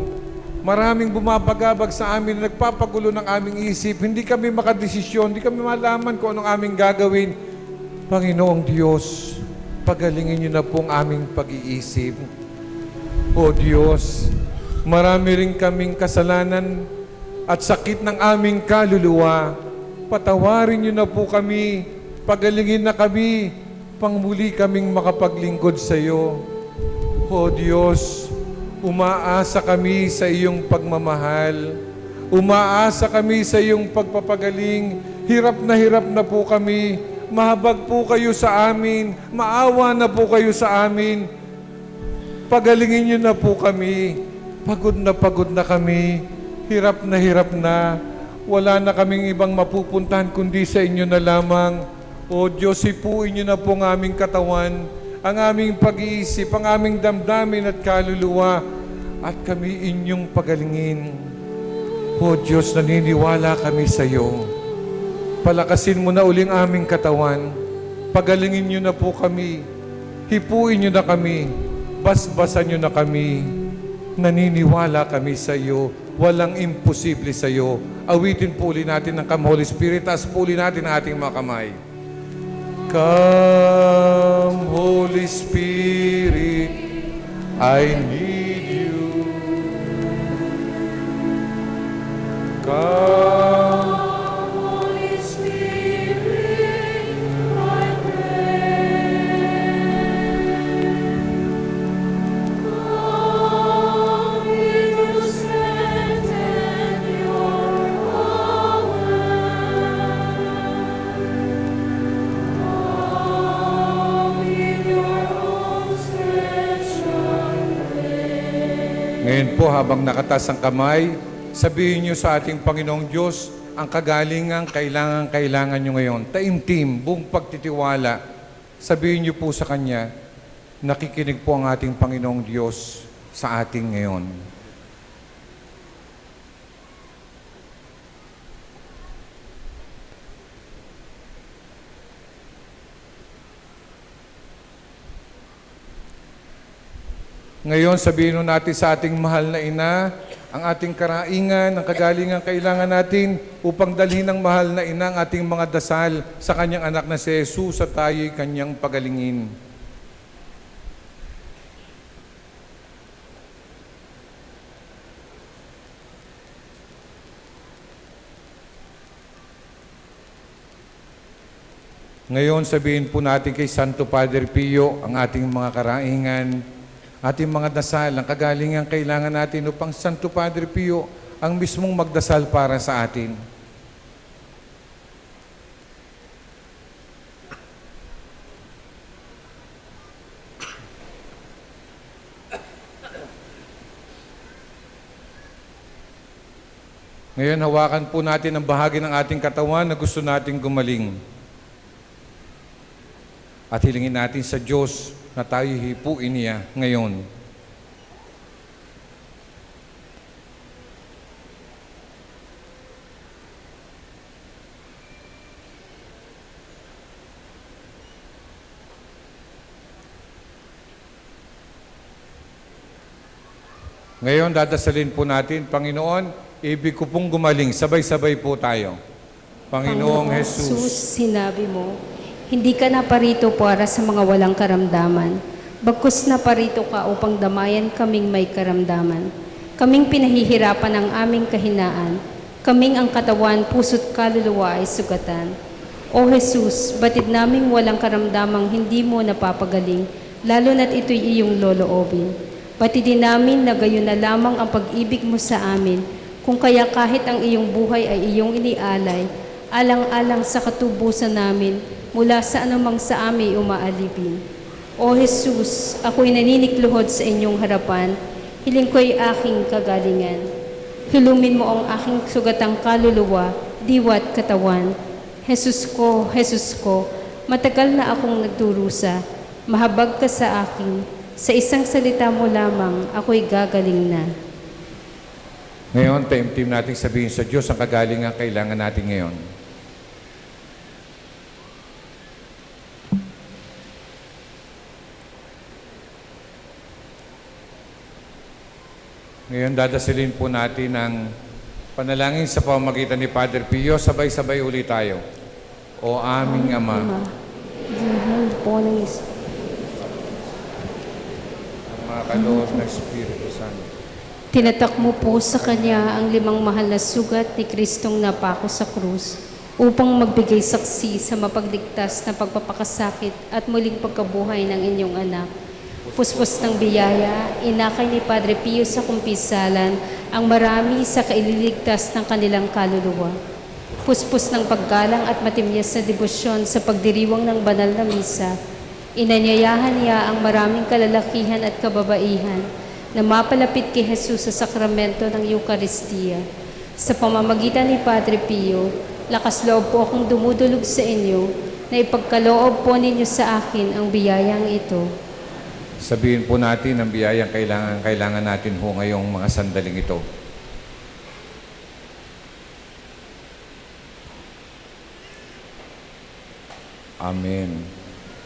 Maraming bumabagabag sa amin, nagpapagulo ng aming isip. Hindi kami makadesisyon, hindi kami malaman kung anong aming gagawin. Panginoong Diyos, pagalingin niyo na po ang aming pag-iisip. O Diyos, marami rin kaming kasalanan at sakit ng aming kaluluwa. Patawarin niyo na po kami, pagalingin na kami, pang muli kaming makapaglingkod sa iyo. O Diyos, umaasa kami sa iyong pagmamahal. Umaasa kami sa iyong pagpapagaling. Hirap na po kami. Mahabag po kayo sa amin. Maawa na po kayo sa amin. Pagalingin niyo na po kami. Pagod na kami. Hirap na. Wala na kaming ibang mapupuntahan kundi sa inyo na lamang. O Diyos, hipuin niyo na po ang aming katawan, ang aming pag-iisip, ang aming damdamin at kaluluwa, at kami inyong pagalingin. O Diyos, naniniwala kami sa iyo. Palakasin mo na uling aming katawan. Pagalingin niyo na po kami. Hipuin niyo na kami. Basbasan niyo na kami. Naniniwala kami sa iyo. Walang imposible sa iyo. Awitin po ulit natin ng Come Holy Spirit. Taas po ulit natin ang ating mga kamay. Come, Holy Spirit, I need you. Come, Holy Spirit, I pray. Come with your strength and your power. Ngayon po, habang nakatas ang kamay, sabihin niyo sa ating Panginoong Diyos ang kagalingan kailangan niyo ngayon. Taimtim, buong pagtitiwala. Sabihin niyo po sa Kanya, nakikinig po ang ating Panginoong Diyos sa ating ngayon. Ngayon, sabihin nun natin sa ating mahal na ina, ang ating karaingan, ang kagalingan kailangan natin upang dalhin ng mahal na ina ang ating mga dasal sa kanyang anak na si Jesus at tayo'y kanyang pagalingin. Ngayon, sabihin po natin kay Santo Padre Pio ang ating mga karaingan, ating mga dasal, ang kagalingan kailangan natin upang Santo Padre Pio ang mismong magdasal para sa atin. Ngayon, hawakan po natin ang bahagi ng ating katawan na gusto nating gumaling. At hilingin natin sa Diyos na tayo hipuin niya ngayon. Ngayon, dadasalin po natin, Panginoon, ibig ko pong gumaling. Sabay-sabay po tayo. Panginoong Jesus, sinabi mo, hindi ka na parito para sa mga walang karamdaman. Bagkus na parito ka upang damayan kaming may karamdaman. Kaming pinahihirapan ng aming kahinaan. Kaming ang katawan, puso't kaluluwa ay sugatan. O Jesus, batid naming walang karamdamang hindi mo napapagaling, lalo na't ito'y iyong loloobin. Batidin namin na gayon na lamang ang pag-ibig mo sa amin, kung kaya kahit ang iyong buhay ay iyong inialay, alang-alang sa katubusan namin, mula sa anumang sa amin umaalipin. O Jesus, ako'y naninikluhod sa inyong harapan, hiling ko'y aking kagalingan. Hilumin mo ang aking sugatang kaluluwa, diwa't katawan. Jesus ko, matagal na akong nagdurusa, mahabag ka sa akin, sa isang salita mo lamang, ako'y gagaling na. ngayon, taimtim natin sabihin sa Diyos ang kagalingan kailangan natin ngayon. Ngayon, dadasalin po natin ang panalangin sa pamamagitan ni Padre Pio. Sabay-sabay ulit tayo. O aming Ama, Mahal po ng ang mga kaloob ng Espiritu Santo, tinatak mo po sa Kanya ang 5 mahal na sugat ni Kristong napako sa krus upang magbigay saksi sa mapagligtas na pagpapakasakit at muling pagkabuhay ng inyong anak. Puspos ng biyaya, inakay ni Padre Pio sa kumpisalan ang marami sa kaililigtas ng kanilang kaluluwa. Puspos ng paggalang at matimyas na debosyon sa pagdiriwang ng banal na misa, inanyayahan niya ang maraming kalalakihan at kababaihan na mapalapit kay Jesus sa sakramento ng Eucharistia. Sa pamamagitan ni Padre Pio, lakas loob po akong dumudulog sa inyo na ipagkaloob po ninyo sa akin ang biyayang ito. sabihin po natin ang biyayang kailangan natin ho ngayong mga sandaling ito. Amen.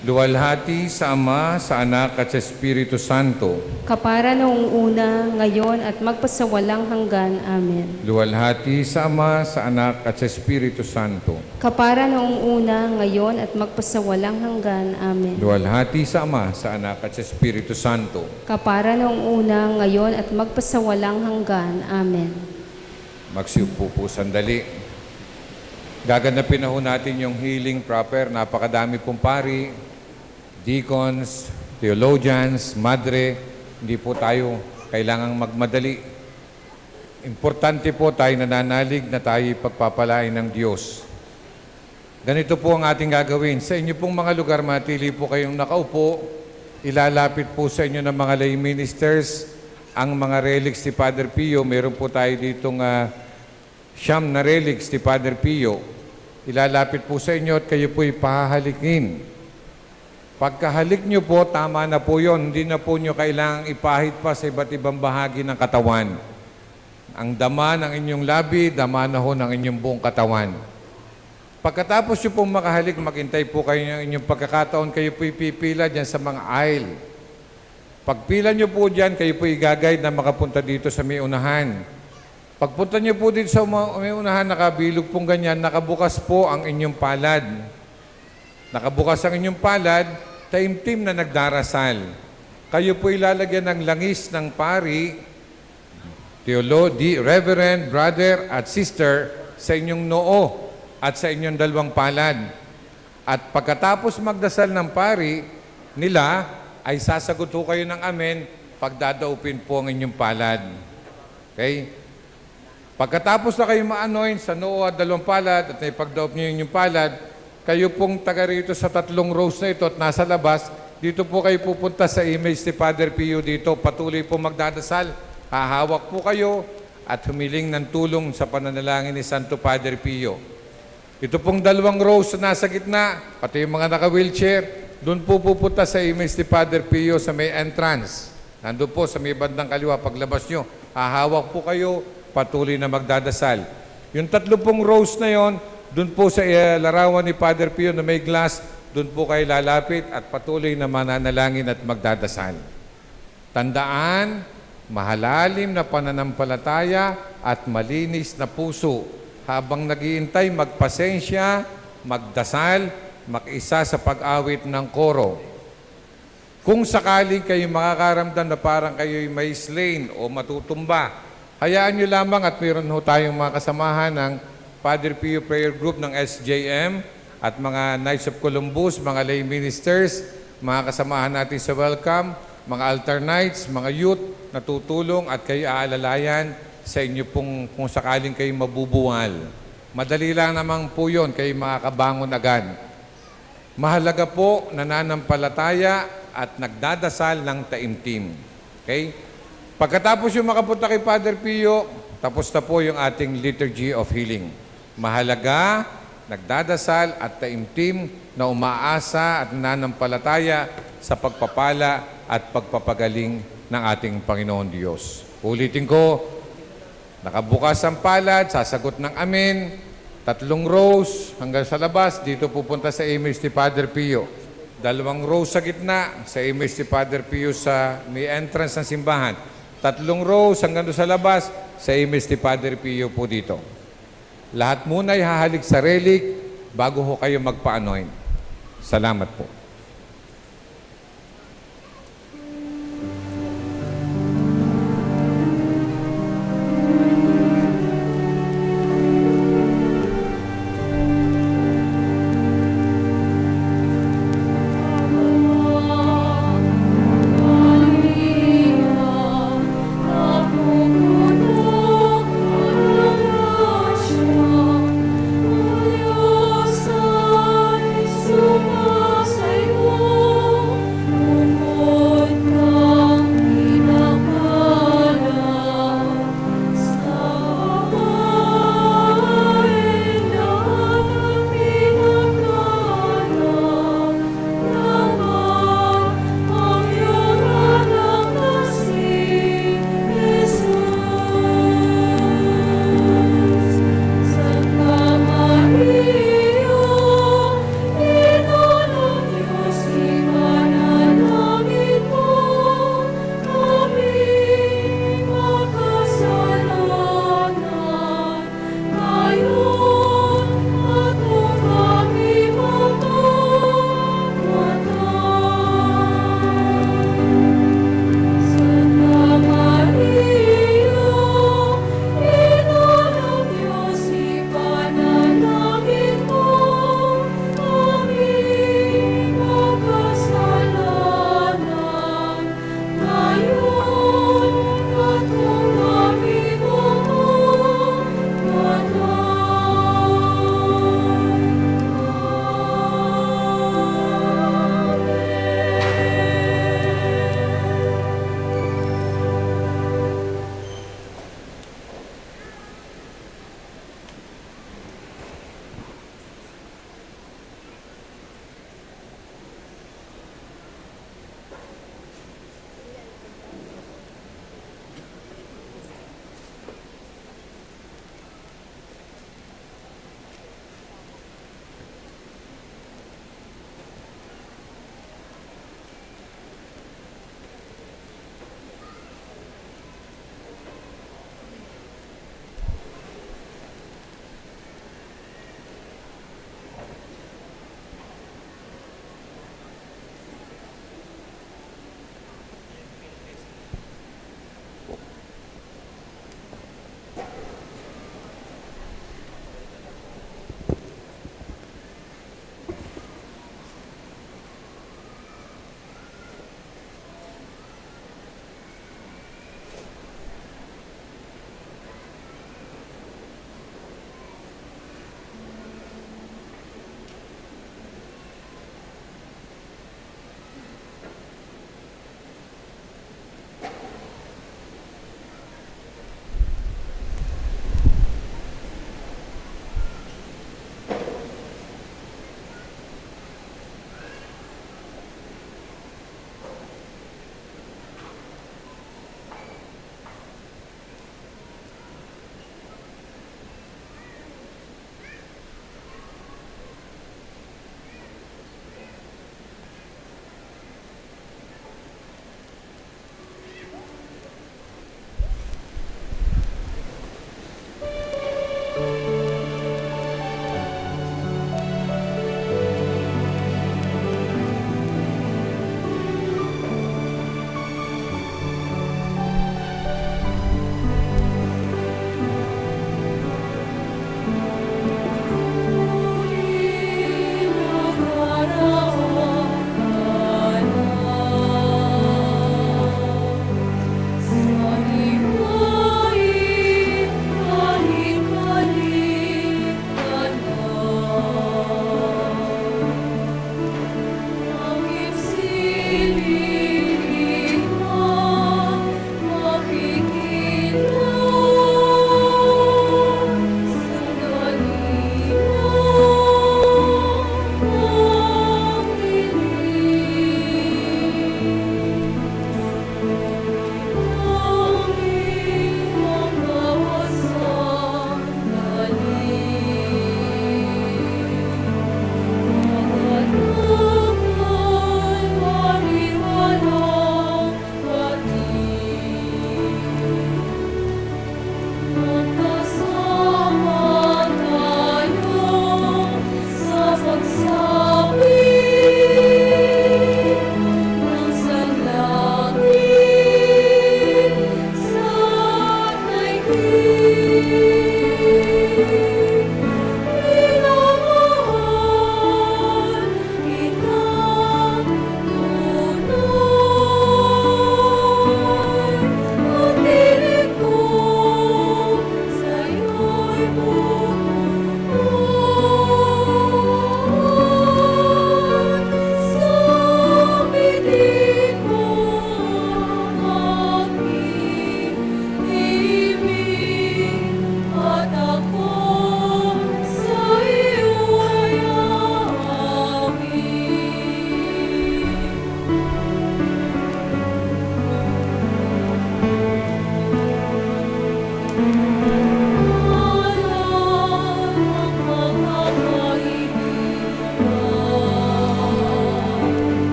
Luwalhati sa Ama, sa Anak at sa Espiritu Santo. Kapara noong una, ngayon at magpasawalang hanggan. Amen. Luwalhati sa Ama, sa Anak at sa Espiritu Santo. Kapara noong una, ngayon at magpasawalang hanggan. Amen. Luwalhati sa Ama, sa Anak at sa Espiritu Santo. Kapara noong una, ngayon at magpasawalang hanggan. Amen. Magsiupo po sandali. Gaganapin na ho natin yung healing proper. Napakadami pong pari, deacons, theologians, madre. Hindi po tayo kailangang magmadali. Importante po tayo nananalig na tayo pagpapalain ng Diyos. Ganito po ang ating gagawin. Sa inyo pong mga lugar, matili po kayong nakaupo. Ilalapit po sa inyo ng mga lay ministers ang mga relics ni Father Pio. Meron po tayo ditong siyam na relics ni Father Pio. Ilalapit po sa inyo at kayo po'y pahahalikin. Pagkahalik nyo po, tama na po yon. Hindi na po nyo kailangang ipahid pa sa iba't ibang bahagi ng katawan. Ang dama ng inyong labi, dama na ho ng inyong buong katawan. Pagkatapos nyo pong makahalik, maghintay po kayo ng inyong pagkakataon, kayo po'y pipila dyan sa mga aisle. Pagpila nyo po dyan, kayo po'y gagayad na makapunta dito sa may unahan. Pagpunta nyo po dito sa may unahan, nakabilog pong ganyan, nakabukas po ang inyong palad. Nakabukas ang inyong palad, taimtim na nagdarasal. Kayo po ilalagyan ng langis ng pari, reverend, brother at sister sa inyong noo at sa inyong dalawang palad. At pagkatapos magdasal ng pari nila, ay sasagot po kayo ng amen pagdadaupin po ang inyong palad. Okay? Pagkatapos na kayo ma-anoint sa noo at dalawang palad at naipagdaup niyo yung palad, kayo pong taga rito sa 3 rows na ito at nasa labas, dito po kayo pupunta sa image ni Father Pio dito. Patuloy po magdadasal. Hahawak po kayo at humiling ng tulong sa pananalangin ni Santo Padre Pio. Ito pong 2 rows na nasa gitna, pati yung mga naka-wheelchair, doon po pupunta sa image ni Padre Pio sa may entrance. Nandun po sa may bandang kaliwa, paglabas nyo, hahawak po kayo, patuloy na magdadasal. Yung 3 pong rows na yon, doon po sa larawan ni Padre Pio na may glass, doon po kayo lalapit at patuloy na mananalangin at magdadasal. Tandaan, mahalalim na pananampalataya at malinis na puso. Habang naghihintay, magpasensya, magdasal, makiisa sa pag-awit ng koro. Kung sakaling kayo makakaramdam na parang kayo'y may slain o matutumba, hayaan nyo lamang at mayroon ho tayong mga kasamahan ng Padre Pio Prayer Group ng SJM at mga Knights of Columbus, mga lay ministers, mga kasamahan natin sa welcome, mga altar knights, mga youth na tutulong at kayo aalalayan sa inyo pong kung sakaling kayo mabubuwal. Madali lang naman po yun, kayo makakabangon agad. Mahalaga po nananampalataya at nagdadasal ng taimtim. Okay? Pagkatapos yung makapunta kay Father Pio, tapos na po yung ating Liturgy of Healing. Mahalaga, nagdadasal at taimtim na umaasa at nananampalataya sa pagpapala at pagpapagaling ng ating Panginoon Diyos. Ulitin ko, nakabukas ang palad, sasagot ng amen, 3 rows hanggang sa labas, dito pupunta sa image ni Father Pio. 2 rows sa gitna, sa image ni Father Pio sa may entrance ng simbahan. 3 rows hanggang doon sa labas, sa image ni Father Pio po dito. Lahat muna ay hahalik sa relic bago ho kayo magpa-anoint. Salamat po. Dios ay sumasa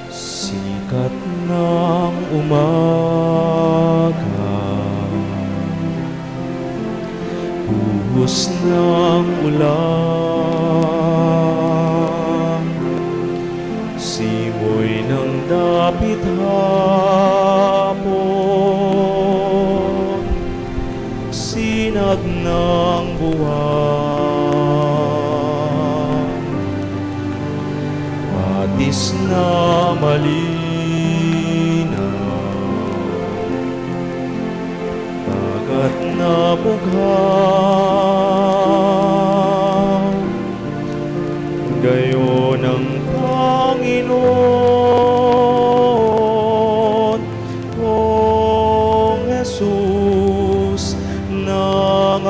Sikat ng umaga, buhos ng ulan, simoy ng dapit hapon, sinag ng buwan, patis na malinaw, dagat na bughaw, gayon ang Panginoon kong Jesus ng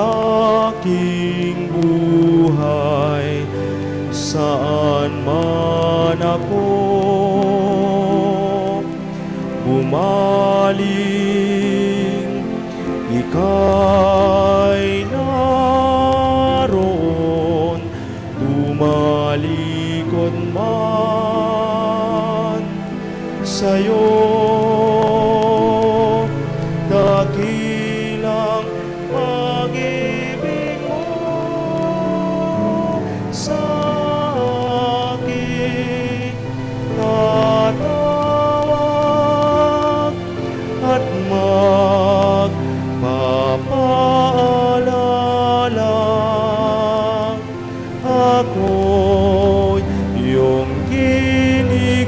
aking buhay, saan man ako bumaling, ika'y naroon, tumalikod man sa'yo. Dakilang pag-ibig mo sa akin, tatawag at magpapaalala. Ako'y iyong kinigiling,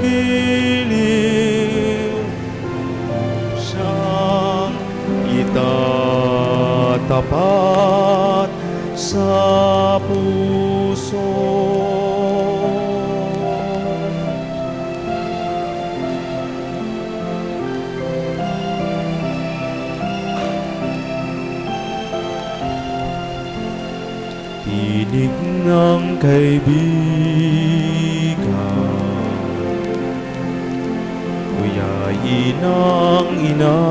siyang itatapat sa puso. Tinig ng kaibigan, kuyain ng ina,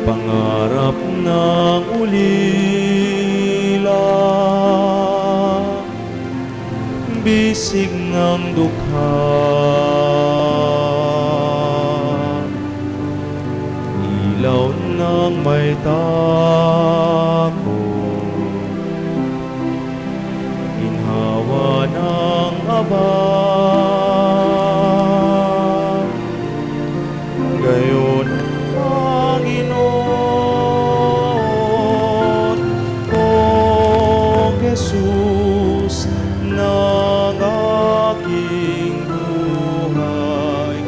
pangarap ng ulila, bisig ng dukha, ilaw ng may tako, ginhawa ng aba, gayon Panginoon kong Jesus ng aking buhay,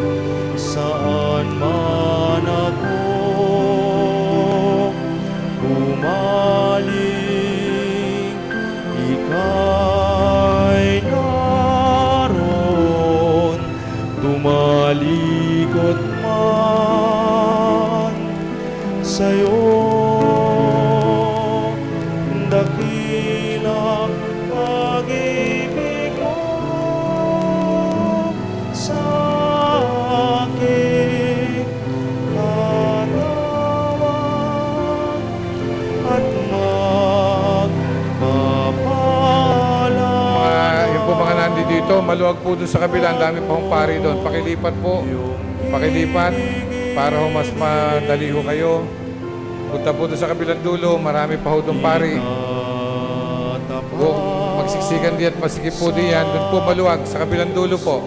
saan man ako bumaling, ika'y naroon, tumalikod man sa'yo. Dakilang pag-ibig mo sa akin, maluwag po doon sa kabila. Ang dami pa hong pari doon. Pakilipat po. Pakilipat para ho mas madali ho kayo. Punta po doon sa kabilang dulo. Marami pa ho doon pari. Magsiksikan diyan, masikip po diyan. Doon po maluwag sa kabilang dulo po.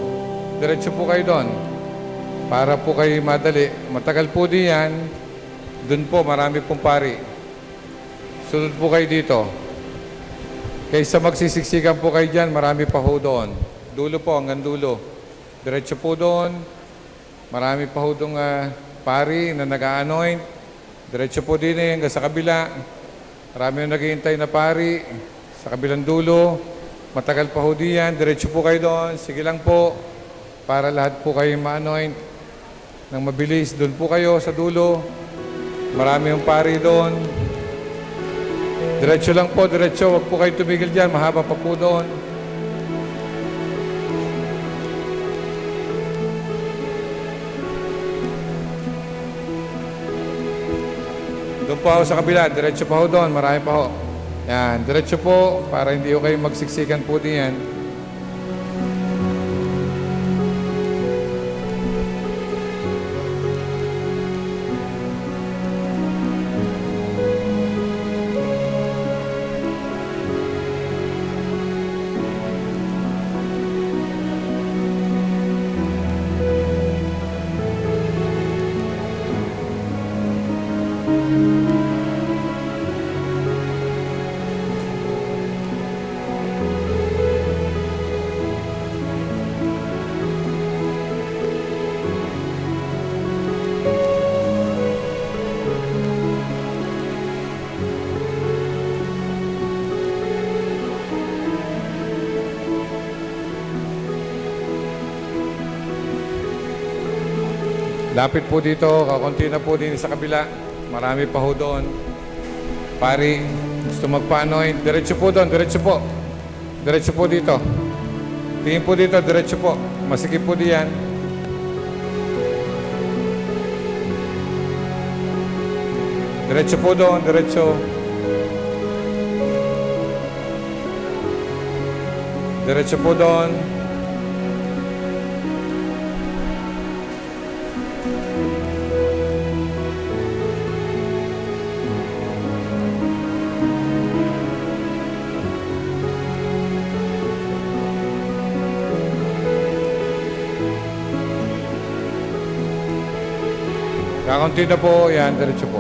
Diretso po kayo doon. Para po kayo madali. Matagal po diyan. Doon po marami pong pari. Sunod po kayo dito. Kaysa magsisiksikan po kayo dyan, marami pa ho doon. Dulo po, hanggang dulo. Diretso po doon. Marami pa ho doon pari na nag-a-anoint. Diretso po din hanggang sa kabila. Marami yung naghihintay na pari. Sa kabilang dulo. Matagal pa ho diyan. Diretso po kayo doon. Sige lang po. Para lahat po kayo ma-anoint ng mabilis. Doon po kayo sa dulo. Marami yung pari doon. Diretso lang po, diretso. Huwag po kayo tumigil dyan. Mahaba pa po doon. Doon po ako sa kabila. Diretso pa ho doon. Marami pa ho. Yan. Diretso po para hindi ho kayo magsiksikan po diyan. Lapit po dito, kakunti na po din sa kabila. Marami pa ho doon. Pari, gusto magpa-anoint. Diretso po doon, diretso po. Diretso po dito. Tingin po dito, diretso po. Masikip po diyan. Diretso po doon, diretso. Diretso po doon. Kakunti na po, yan, diretso po.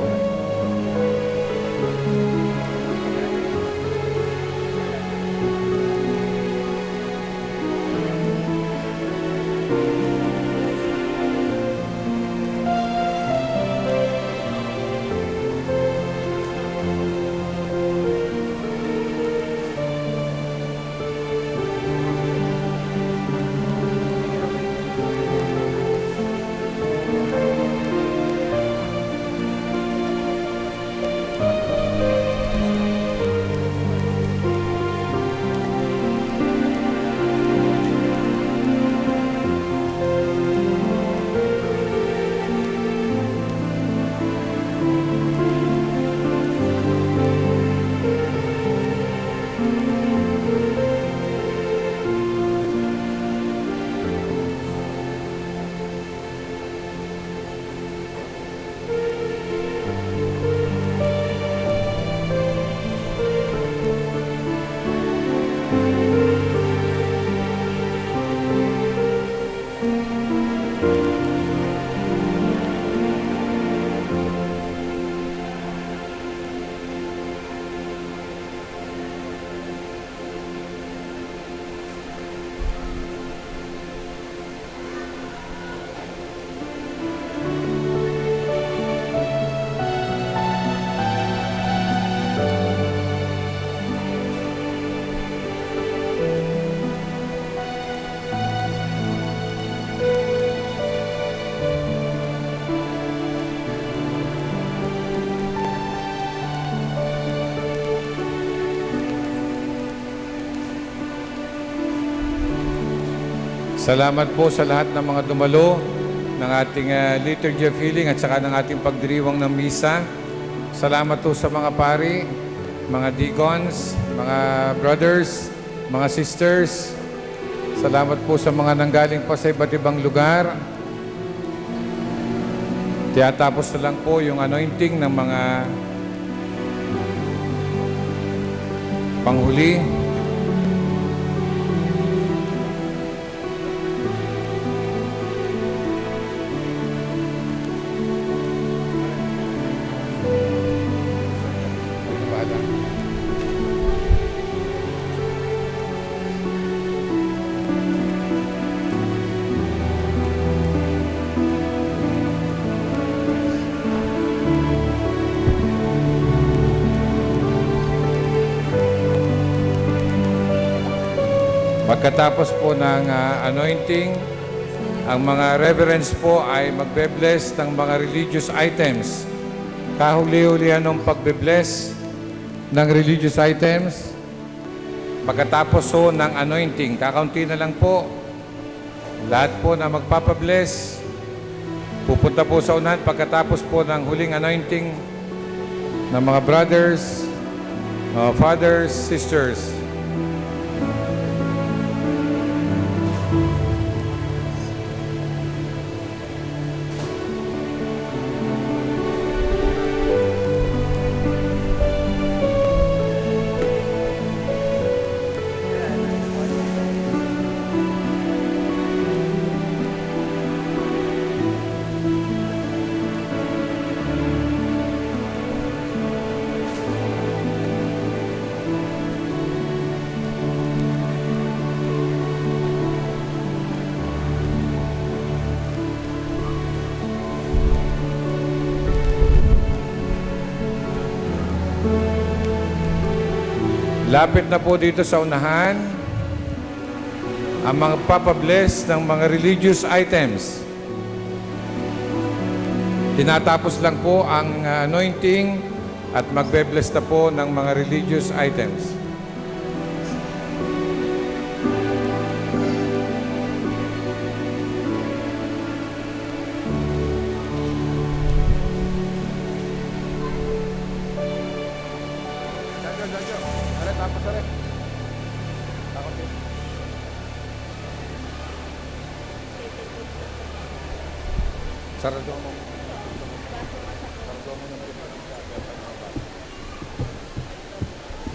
Salamat po sa lahat ng mga dumalo ng ating liturgy of healing at saka ng ating pagdiriwang ng misa. Salamat po sa mga pari, mga deacons, mga brothers, mga sisters, Salamat po sa mga nanggaling pa sa iba't ibang lugar. Tiyatapos na lang po yung anointing ng mga panghuli. Pagkatapos po ng anointing, ang mga reverends po ay magbe-bless ng mga religious items. Kahuli-hulihan ng pagbe-bless ng religious items. Pagkatapos po ng anointing, kakaunti na lang po. Lahat po na magpapabless, pupunta po sa unahan pagkatapos po ng huling anointing ng mga brothers, fathers, sisters. Lapit na po dito sa unahan ang mga papabless ng mga religious items. Tinatapos lang po ang anointing at magbe-bless na po ng mga religious items.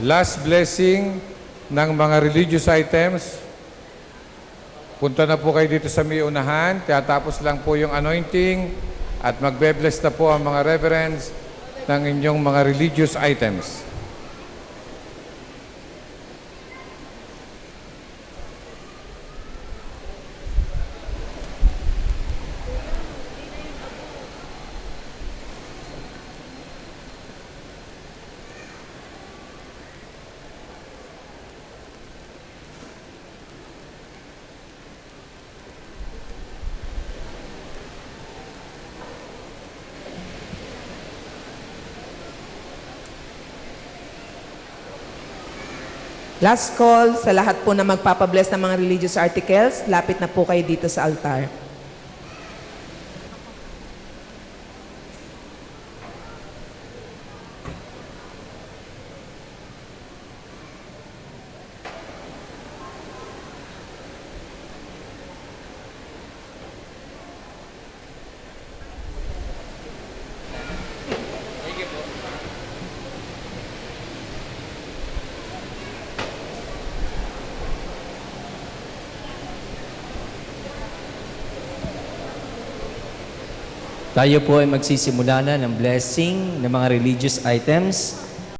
Last blessing ng mga religious items. Punta na po kayo dito sa may unahan. Tapos lang po yung anointing at magbe-bless na po ang mga reverends ng inyong mga religious items. Last call sa lahat po na magpapabless ng mga religious articles. Lapit na po kayo dito sa altar. Tayo po ay magsisimula na ng blessing ng mga religious items.